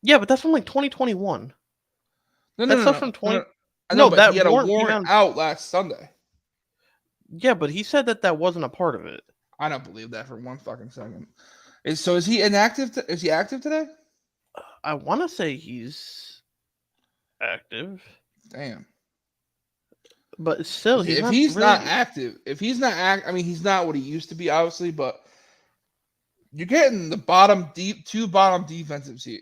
Yeah, but that's from 2021. No, stuff from 20. I know, but he had a warrant out last Sunday. Yeah, but he said that wasn't a part of it. I don't believe that for one fucking second. Is he inactive? Is he active today? I want to say he's active. Damn. But still, if he's not active, he's not what he used to be, obviously, but you're getting the two bottom defenses here.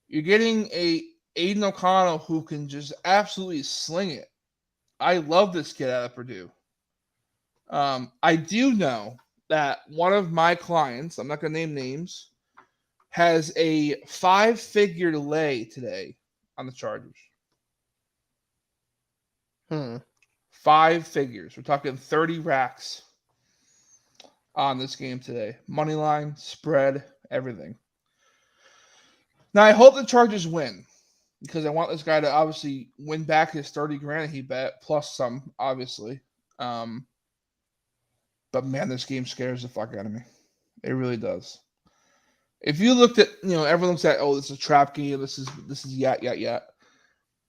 You're getting a Aiden O'Connell who can just absolutely sling it. I love this kid out of Purdue. I do know that one of my clients, I'm not going to name names, has a 5-figure lay today on the Chargers. 5 figures. We're talking 30 racks on this game today. Money line, spread, everything. Now, I hope the Chargers win because I want this guy to obviously win back his 30 grand he bet, plus some, obviously. But, man, this game scares the fuck out of me. It really does. If you looked at, everyone looks at, this is a trap game. This is yat.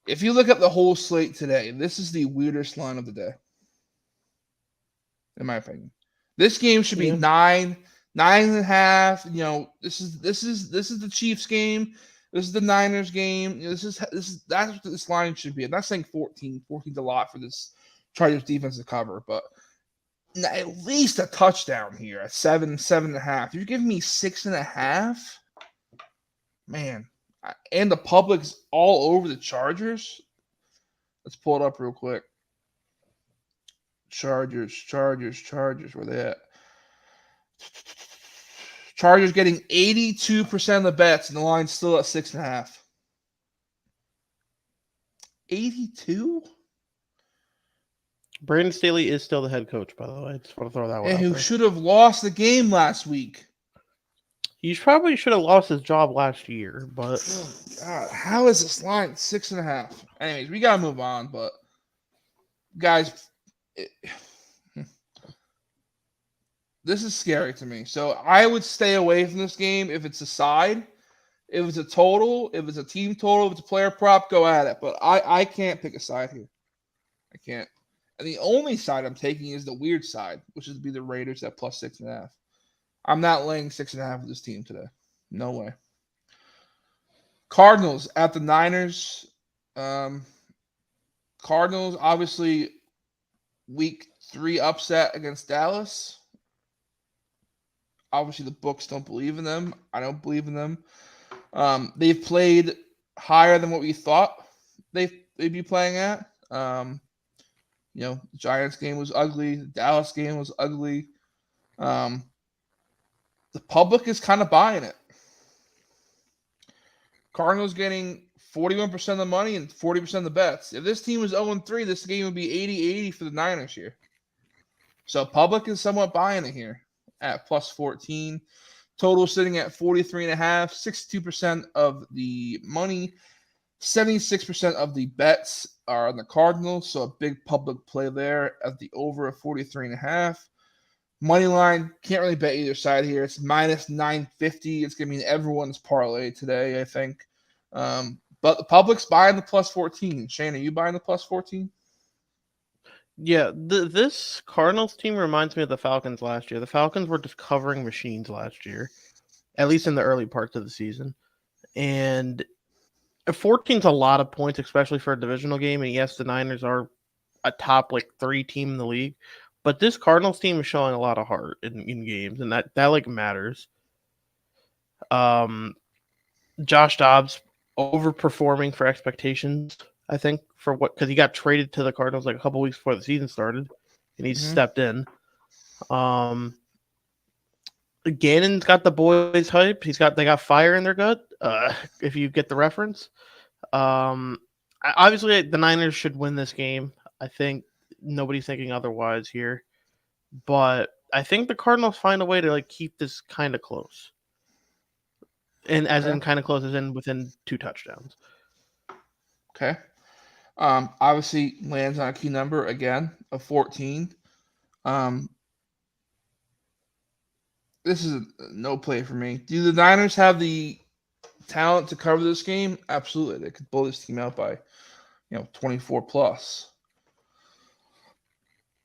If you look at the whole slate today, this is the weirdest line of the day, in my opinion. This game should be 9.5. This is the Chiefs game. This is the Niners game. That's what this line should be. I'm not saying 14. 14's a lot for this Chargers defense to cover, but at least a touchdown here at 7.5. You're giving me 6.5, man. And the public's all over the Chargers. Let's pull it up real quick. Chargers. Where they at? Chargers getting 82% of the bets, and the line's still at 6.5. 82? Brandon Staley is still the head coach, by the way. I just want to throw that one out there. And who there. should have lost the game last week. He probably should have lost his job last year, but God, how is this line 6.5? Anyways, we gotta move on, but guys, this is scary to me. So I would stay away from this game if it's a side, if it's a total, if it's a team total, if it's a player prop, go at it. But I can't pick a side here. I can't. And the only side I'm taking is the weird side, which is to be the Raiders at plus 6.5. I'm not laying 6.5 with this team today. No way. Cardinals at the Niners. Cardinals, obviously, week 3 upset against Dallas. Obviously, the books don't believe in them. I don't believe in them. They've played higher than what we thought they'd be playing at. The Giants game was ugly. The Dallas game was ugly. The public is kind of buying it. Cardinals getting 41% of the money and 40% of the bets. If this team was 0-3, this game would be 80-80 for the Niners here. So public is somewhat buying it here at plus 14. Total sitting at 43.5, 62% of the money, 76% of the bets are on the Cardinals. So a big public play there at the over of 43.5. Money line, can't really bet either side here. It's minus 950. It's going to be in everyone's parlay today, I think. But the public's buying the plus 14. Shane, are you buying the plus 14? Yeah, this Cardinals team reminds me of the Falcons last year. The Falcons were just covering machines last year, at least in the early parts of the season. And 14's a lot of points, especially for a divisional game. And yes, the Niners are a top 3 team in the league. But this Cardinals team is showing a lot of heart in games, and that matters. Josh Dobbs overperforming for expectations, I think, because he got traded to the Cardinals a couple weeks before the season started, and he's stepped in. Gannon's got the boys hype. They got fire in their gut. If you get the reference, obviously the Niners should win this game. I think nobody's thinking otherwise here, but I think the Cardinals find a way to keep this kind of close, and in kind of close as in within 2 touchdowns. Okay. Obviously lands on a key number again of 14. This is a no play for me. Do the Niners have the talent to cover this game? Absolutely. They could blow this team out by 24 plus.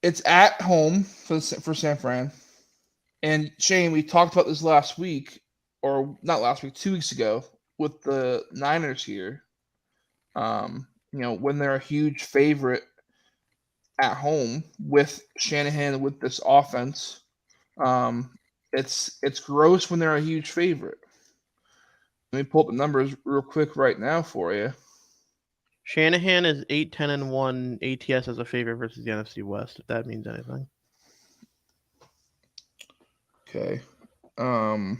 It's at home for San Fran. And Shane, we talked about this last week, or not last week, 2 weeks ago, with the Niners here. When they're a huge favorite at home with Shanahan with this offense, it's gross when they're a huge favorite. Let me pull up the numbers real quick right now for you. Shanahan is 8-10-1 ATS as a favorite versus the NFC West, if that means anything. Okay. I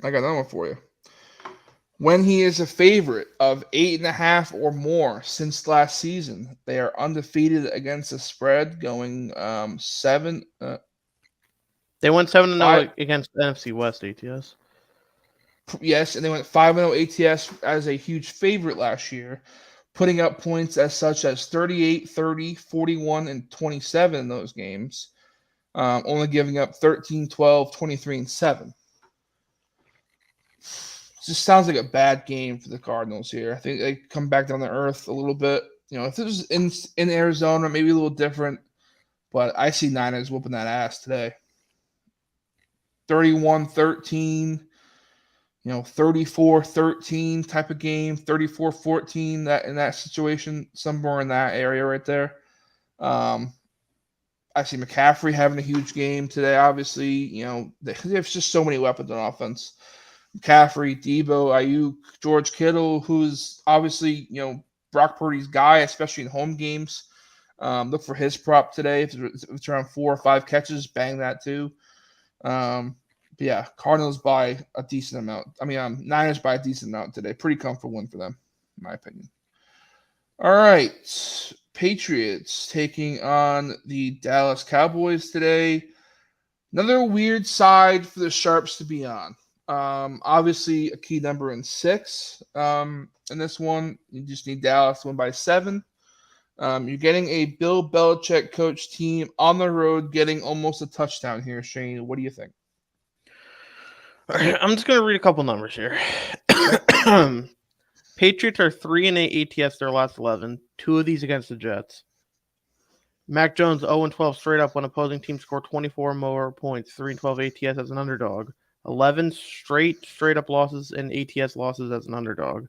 got another one for you. When he is a favorite of 8.5 or more since last season, they are undefeated against the spread, going 7. They went 7-0 against NFC West ATS. Yes, and they went 5-0 ATS as a huge favorite last year, putting up points as such as 38, 30, 41, and 27 in those games, only giving up 13, 12, 23, and 7. Just sounds like a bad game for the Cardinals here. I think they come back down to earth a little bit. If this was in Arizona, maybe a little different, but I see Niners whooping that ass today. 31-13. 34-13 type of game, 34-14, that in that situation, somewhere in that area right there. I see McCaffrey having a huge game today. Obviously, there's just so many weapons on offense. McCaffrey, Debo, Ayuk, George Kittle, who's obviously, Brock Purdy's guy, especially in home games. Look for his prop today. If it's around 4 or 5 catches, bang that too. Yeah, Cardinals by a decent amount. Niners by a decent amount today. Pretty comfortable win for them, in my opinion. All right. Patriots taking on the Dallas Cowboys today. Another weird side for the Sharps to be on. Obviously, a key number in 6. In this one, you just need Dallas to win by 7. You're getting a Bill Belichick coach team on the road, getting almost a touchdown here, Shane. What do you think? I'm just going to read a couple numbers here. Patriots are 3-8 ATS their last 11. 2 of these against the Jets. Mac Jones 0-12 straight up when opposing teams score 24 more points. 3-12 ATS as an underdog. 11 straight up losses and ATS losses as an underdog.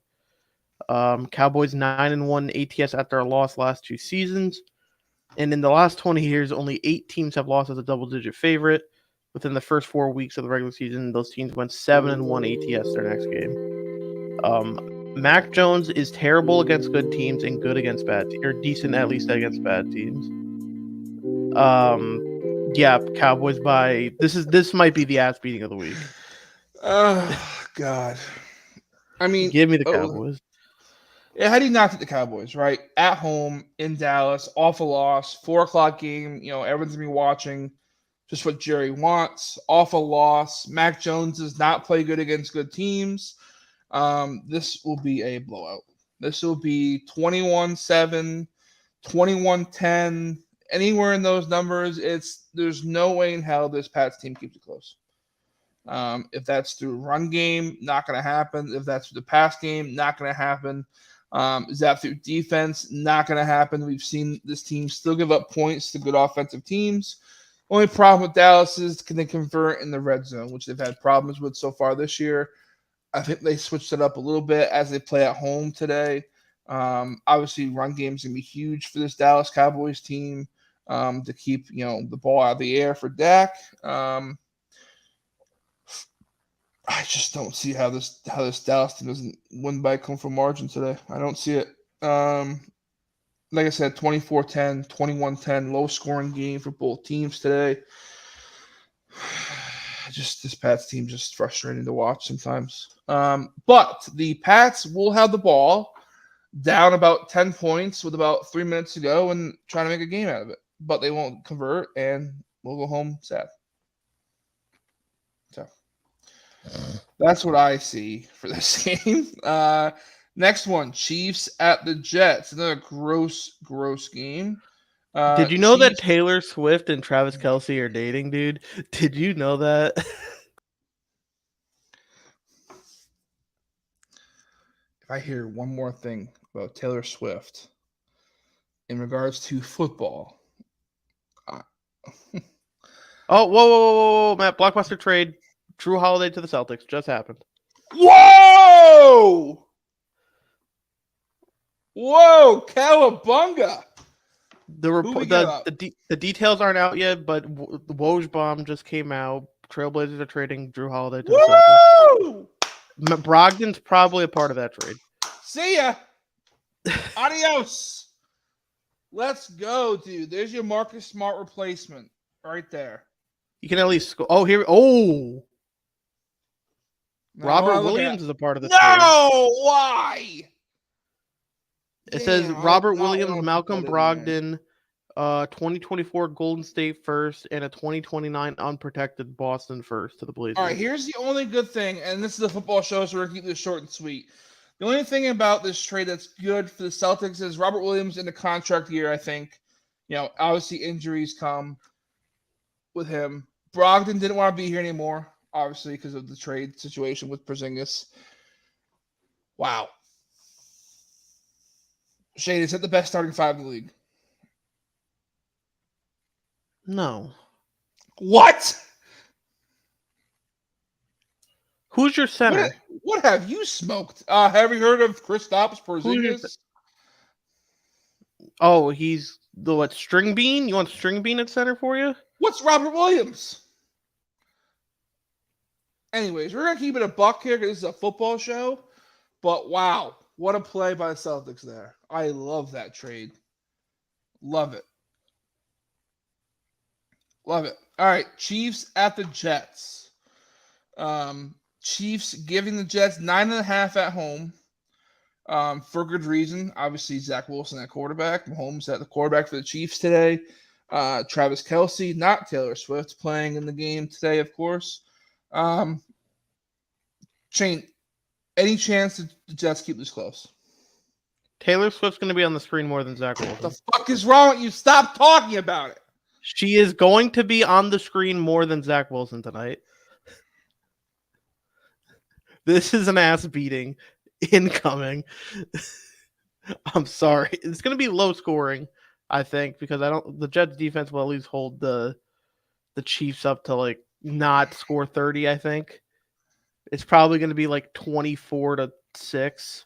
Cowboys 9-1 ATS at their loss last 2 seasons. And in the last 20 years, only 8 teams have lost as a double-digit favorite. within the first 4 weeks of the regular season, those teams went 7-1 ATS their next game. Mac Jones is terrible against good teams and good against bad or decent at least against bad teams. Yeah, Cowboys by this might be the ass beating of the week. Oh God. I mean, Give me the Cowboys. Yeah, how do you not get the Cowboys, right? At home in Dallas, awful loss, 4 o'clock game. Everyone's gonna be watching just what Jerry wants. Awful loss. Mac Jones does not play good against good teams. This will be a blowout. This will be 21-7, 21-10, anywhere in those numbers. There's no way in hell this Pats team keeps it close. If that's through run game, not going to happen. If that's through the pass game, not going to happen. Is that through defense? Not going to happen. We've seen this team still give up points to good offensive teams. Only problem with Dallas is can they convert in the red zone, which they've had problems with so far this year. I think they switched it up a little bit as they play at home today. Obviously, run game's going to be huge for this Dallas Cowboys team to keep the ball out of the air for Dak. I just don't see how this Dallas team doesn't win by a comfortable margin today. I don't see it. Like I said, 24-10, 21-10, low scoring game for both teams today. Just this Pats team just frustrating to watch sometimes. But the Pats will have the ball down about 10 points with about 3 minutes to go and trying to make a game out of it. But they won't convert, and we'll go home sad. So that's what I see for this game. Next one, Chiefs at the Jets. Another gross game. Did you know that Taylor Swift and Travis Kelce are dating, dude? Did you know that? If I hear one more thing about Taylor Swift in regards to football. Oh, whoa, Matt. Blockbuster trade. Drew Holiday to the Celtics just happened. Whoa, Cowabunga. The details aren't out yet, but the Woj bomb just came out. Trailblazers are trading Drew Holiday to the Celtics. Brogdon's probably a part of that trade. See ya. Adios. Let's go, dude. There's your Marcus Smart replacement right there. You can at least score. Oh, here. Oh. No, Robert Williams is a part of the trade. No, why? It says Robert Williams, Malcolm Brogdon, 2024 Golden State first, and a 2029 unprotected Boston first to the Blazers. All right, here's the only good thing, and this is a football show, so we're going to keep this short and sweet. The only thing about this trade that's good for the Celtics is Robert Williams in the contract year, I think. Obviously injuries come with him. Brogdon didn't want to be here anymore, obviously, because of the trade situation with Porzingis. Wow. Shane, is that the best starting five in the league? No. What? Who's your center? What have you smoked? Have you heard of Kristaps Porzingis? Oh, he's the String Bean? You want String Bean at center for you? What's Robert Williams? Anyways, we're going to keep it a buck here because this is a football show. But wow, what a play by the Celtics there. I love that trade. Love it. Love it. All right, Chiefs at the Jets. Chiefs giving the Jets 9.5 at home for good reason. Obviously, Zach Wilson at quarterback. Mahomes at the quarterback for the Chiefs today. Travis Kelce, not Taylor Swift, playing in the game today, of course. Shane, any chance that the Jets keep this close? Taylor Swift's going to be on the screen more than Zach Wilson. What the fuck is wrong with you? Stop talking about it. She is going to be on the screen more than Zach Wilson tonight. This is an ass beating incoming. I'm sorry. It's going to be low scoring, I think, because the Jets defense will at least hold the Chiefs up to not score 30, I think. It's probably going to be 24-6.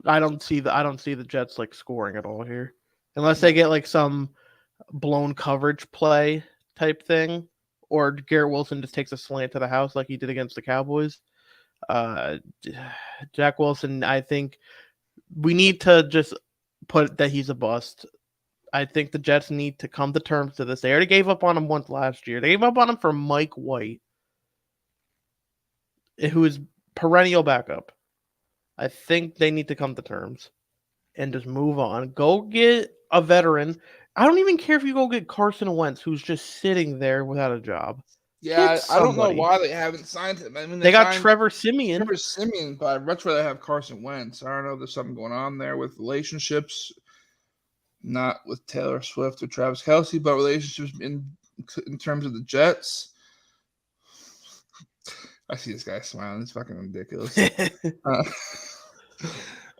I don't see the Jets scoring at all here. Unless they get some blown coverage play type thing, or Garrett Wilson just takes a slant to the house like he did against the Cowboys. Jack Wilson, I think we need to just put that he's a bust. I think the Jets need to come to terms to this. They already gave up on him once last year. They gave up on him for Mike White, who is perennial backup. I think they need to come to terms and just move on. Go get a veteran. I don't even care if you go get Carson Wentz, who's just sitting there without a job. Yeah, I don't know why they haven't signed him. I mean, they got Trevor Siemian. Trevor Siemian, but I'd much rather have Carson Wentz. I don't know if there's something going on there with relationships, not with Taylor Swift or Travis Kelce, but relationships in terms of the Jets. I see this guy smiling. It's fucking ridiculous.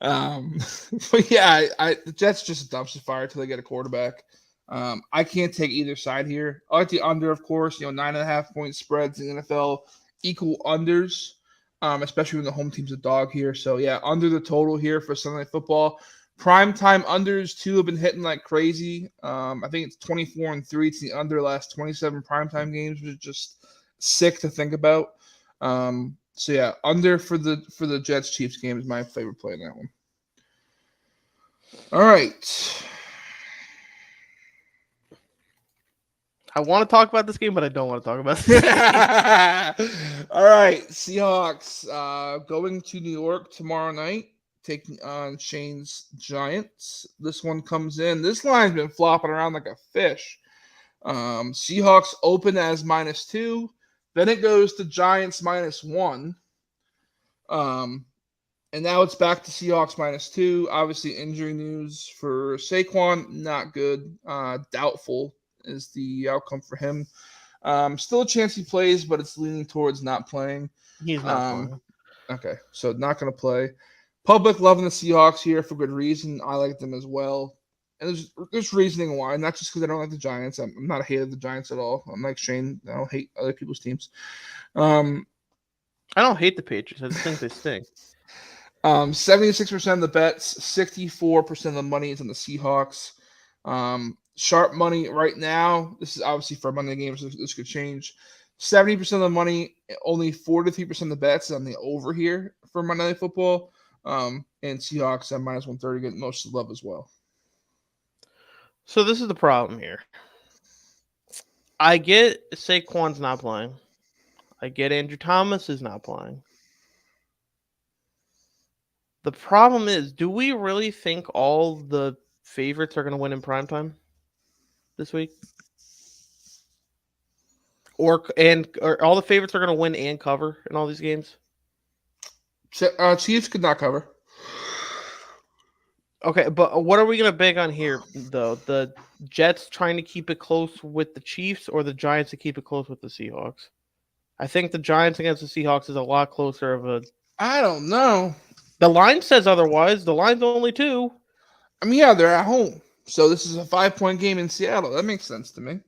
But yeah, the Jets just a dumpster fire until they get a quarterback. I can't take either side here. I like the under, of course. 9.5 point spreads in the NFL equal unders, especially when the home team's a dog here. So yeah, under the total here for Sunday Night Football. Primetime unders too have been hitting like crazy. I think it's 24-3. It's the under last 27 primetime games, which is just sick to think about. So yeah, under for the Jets Chiefs game is my favorite play in that one. All right. I want to talk about this game, but I don't want to talk about this game. All right, Seahawks going to New York tomorrow night, taking on Shane's Giants. This one comes in. This line's been flopping around like a fish. Seahawks open as -2. Then it goes to Giants -1. And now it's back to Seahawks -2. Obviously, injury news for Saquon, not good. Doubtful is the outcome for him. Still a chance he plays, but it's leaning towards not playing. He's not playing. Okay, so not going to play. Public loving the Seahawks here for good reason. I like them as well. And there's reasoning why, not just because I don't like the Giants. I'm not a hater of the Giants at all. I'm like Shane. I don't hate other people's teams. I don't hate the Patriots. I just think they stink. 76% of the bets, 64% of the money is on the Seahawks. Sharp money right now. This is obviously for Monday games. So this could change. 70% of the money, only 43% of the bets on the over here for Monday Night Football. And Seahawks at -130 get most of the love as well. So this is the problem here. I get Saquon's not playing. I get Andrew Thomas is not playing. The problem is, do we really think all the favorites are going to win in primetime this week? Or all the favorites are going to win and cover in all these games? Chiefs could not cover. Okay, but what are we going to big on here, though? The Jets trying to keep it close with the Chiefs or the Giants to keep it close with the Seahawks? I think the Giants against the Seahawks is a lot closer of a... I don't know. The line says otherwise. The line's only 2. I mean, yeah, they're at home. So this is a 5-point game in Seattle. That makes sense to me.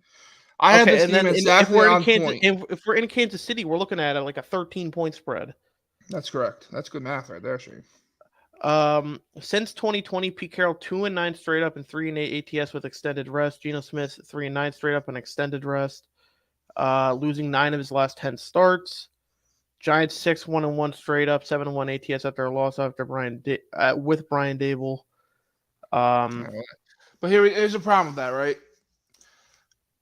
I have this game exactly on point. If we're in Kansas City, we're looking at it like a 13-point spread. That's correct. That's good math right there, Shane. Since 2020, Pete Carroll 2-9 straight up and 3-8 ATS with extended rest. Geno Smith 3-9 straight up and extended rest. Losing 9 of his last 10 starts. Giants 6-1-1 straight up, 7-1 ATS after a loss after with Brian Dable. But here's a problem with that, right?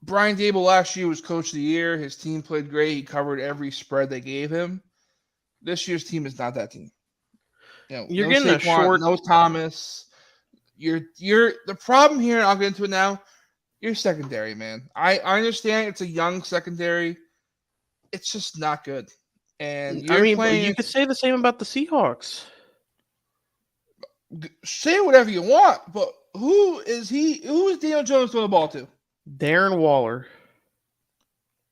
Brian Dable last year was coach of the year. His team played great. He covered every spread they gave him. This year's team is not that team. You're getting Saquon, a short. No Thomas. You're the problem here. I'll get into it now. You're secondary, man. I understand it's a young secondary. It's just not good. And you could say the same about the Seahawks. Say whatever you want, but who is Daniel Jones throwing the ball to? Darren Waller.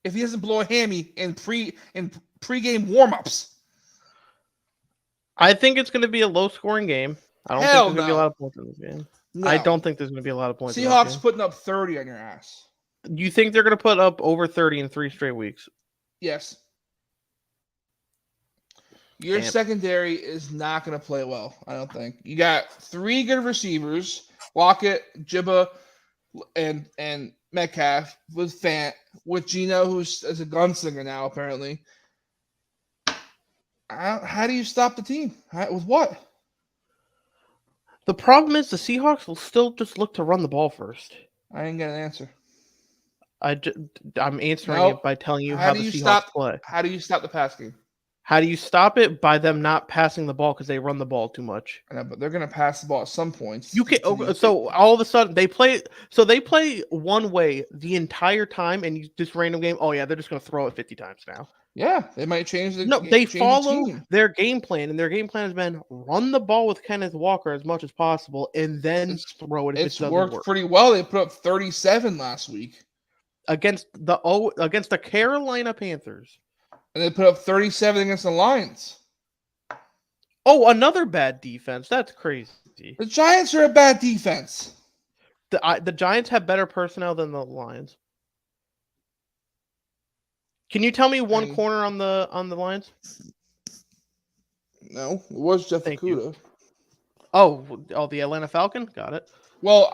If he doesn't blow a hammy in pregame warmups. I think it's going to be a low-scoring game. I don't think there's going to be a lot of points in this game. No. I don't think there's going to be a lot of points. Seahawks putting up 30 on your ass. You think they're going to put up over 30 in 3 straight weeks? Yes. Your secondary is not going to play well, I don't think. You got 3 good receivers, Lockett, Jibba, and Metcalf with Fant with Gino, who's as a gunslinger now apparently. How do you stop the team? With what? The problem is the Seahawks will still just look to run the ball first. I didn't get an answer. I'm answering it by telling you how the Seahawks play. How do you stop the pass game? How do you stop it? By them not passing the ball because they run the ball too much. I know, but they're going to pass the ball at some points. You can so all of a sudden they play. So they play one way the entire time, and this random game. Oh yeah, they're just going to throw it 50 times now. Yeah, they might change the. No, they follow their game plan, and their game plan has been run the ball with Kenneth Walker as much as possible, and then throw it. If It's worked pretty well. They put up 37 last week against the Carolina Panthers. And they put up 37 against the Lions. Oh, another bad defense. That's crazy. The Giants are a bad defense. The Giants have better personnel than the Lions. Can you tell me one corner on the Lions? No, it was Jeff Okudah. Oh, the Atlanta Falcon? Got it. Well,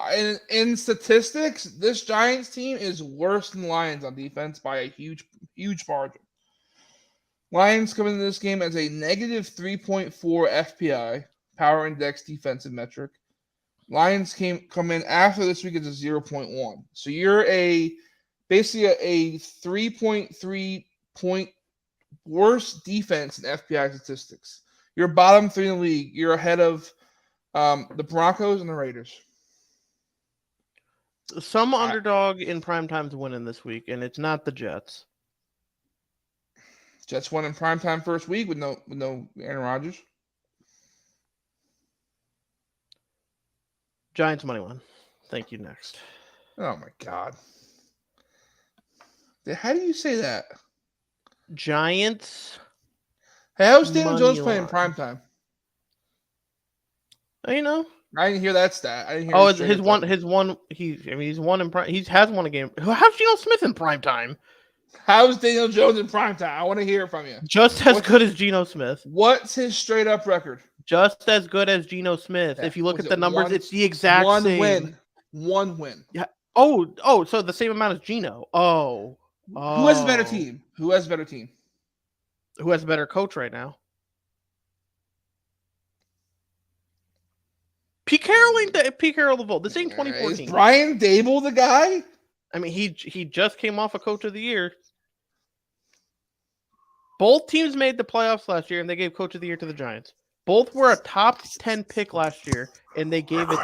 in statistics, this Giants team is worse than Lions on defense by a huge margin. Lions come into this game as a negative 3.4 FPI, power index defensive metric. Lions come in after this week as a 0.1. So you're basically a 3.3 point worse defense in FPI statistics. You're bottom 3 in the league. You're ahead of the Broncos and the Raiders. Some underdog in primetime's winning this week, and it's not the Jets. Jets won in primetime first week with no Aaron Rodgers. Giants money line. Thank you. Next. Oh my God. How do you say that? Giants. Hey, how's Daniel Jones playing in primetime? You know. I didn't hear that stat. I didn't hear his one. He's won in prime. He has won a game. How's Geno Smith in primetime? How's Daniel Jones in primetime? I want to hear it from you. Just as good as Geno Smith. What's his straight up record? Just as good as Geno Smith. Yeah. If you look at the numbers, it's the exact same. One win. Yeah. Oh, so the same amount as Geno. Oh. Who has a better team? Who has a better team? Who has a better coach right now? Pete Carroll the vote. This ain't 2014. Is Brian Daboll the guy? I mean, he just came off a Coach of the Year. Both teams made the playoffs last year, and they gave Coach of the Year to the Giants. Both were a top 10 pick last year, and they gave it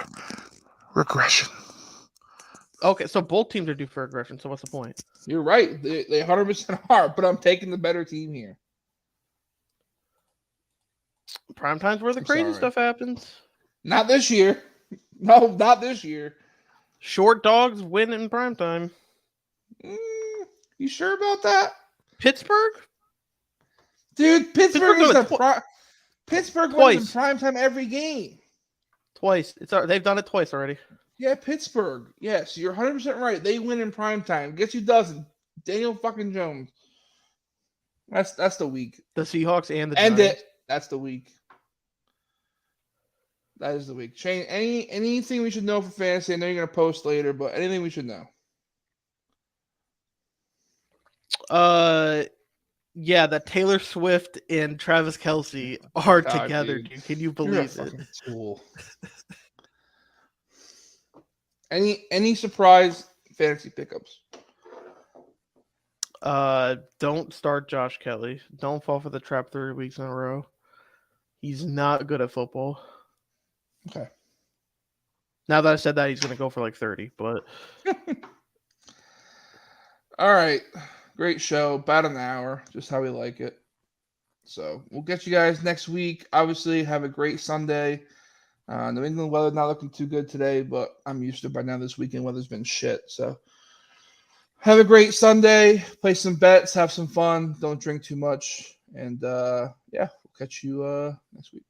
regression. Okay, so both teams are due for regression. So what's the point? You're right. They 100% are, but I'm taking the better team here. Primetime's where the crazy stuff happens. Not this year. No, not this year. Short dogs win in primetime. You sure about that? Pittsburgh? Dude, Pittsburgh wins in primetime every game. Twice. They've done it twice already. Yeah, Pittsburgh. Yes, you're 100% right. They win in primetime. Guess who doesn't? Daniel fucking Jones. That's the week. The Seahawks and the Giants. That's the week. That is the week. Shane, anything we should know for fantasy? I know you're going to post later, but anything we should know? Yeah, that Taylor Swift and Travis Kelce are together, dude. Can you believe it? Tool. Any surprise fantasy pickups? Don't start Josh Kelly. Don't fall for the trap 3 weeks in a row. He's not good at football. Okay. Now that I said that, he's going to go for like 30, but. All right. Great show. About an hour. Just how we like it. So we'll get you guys next week. Obviously, have a great Sunday. New England weather not looking too good today, but I'm used to it by now. This weekend weather's been shit. So have a great Sunday. Play some bets. Have some fun. Don't drink too much. And, we'll catch you next week.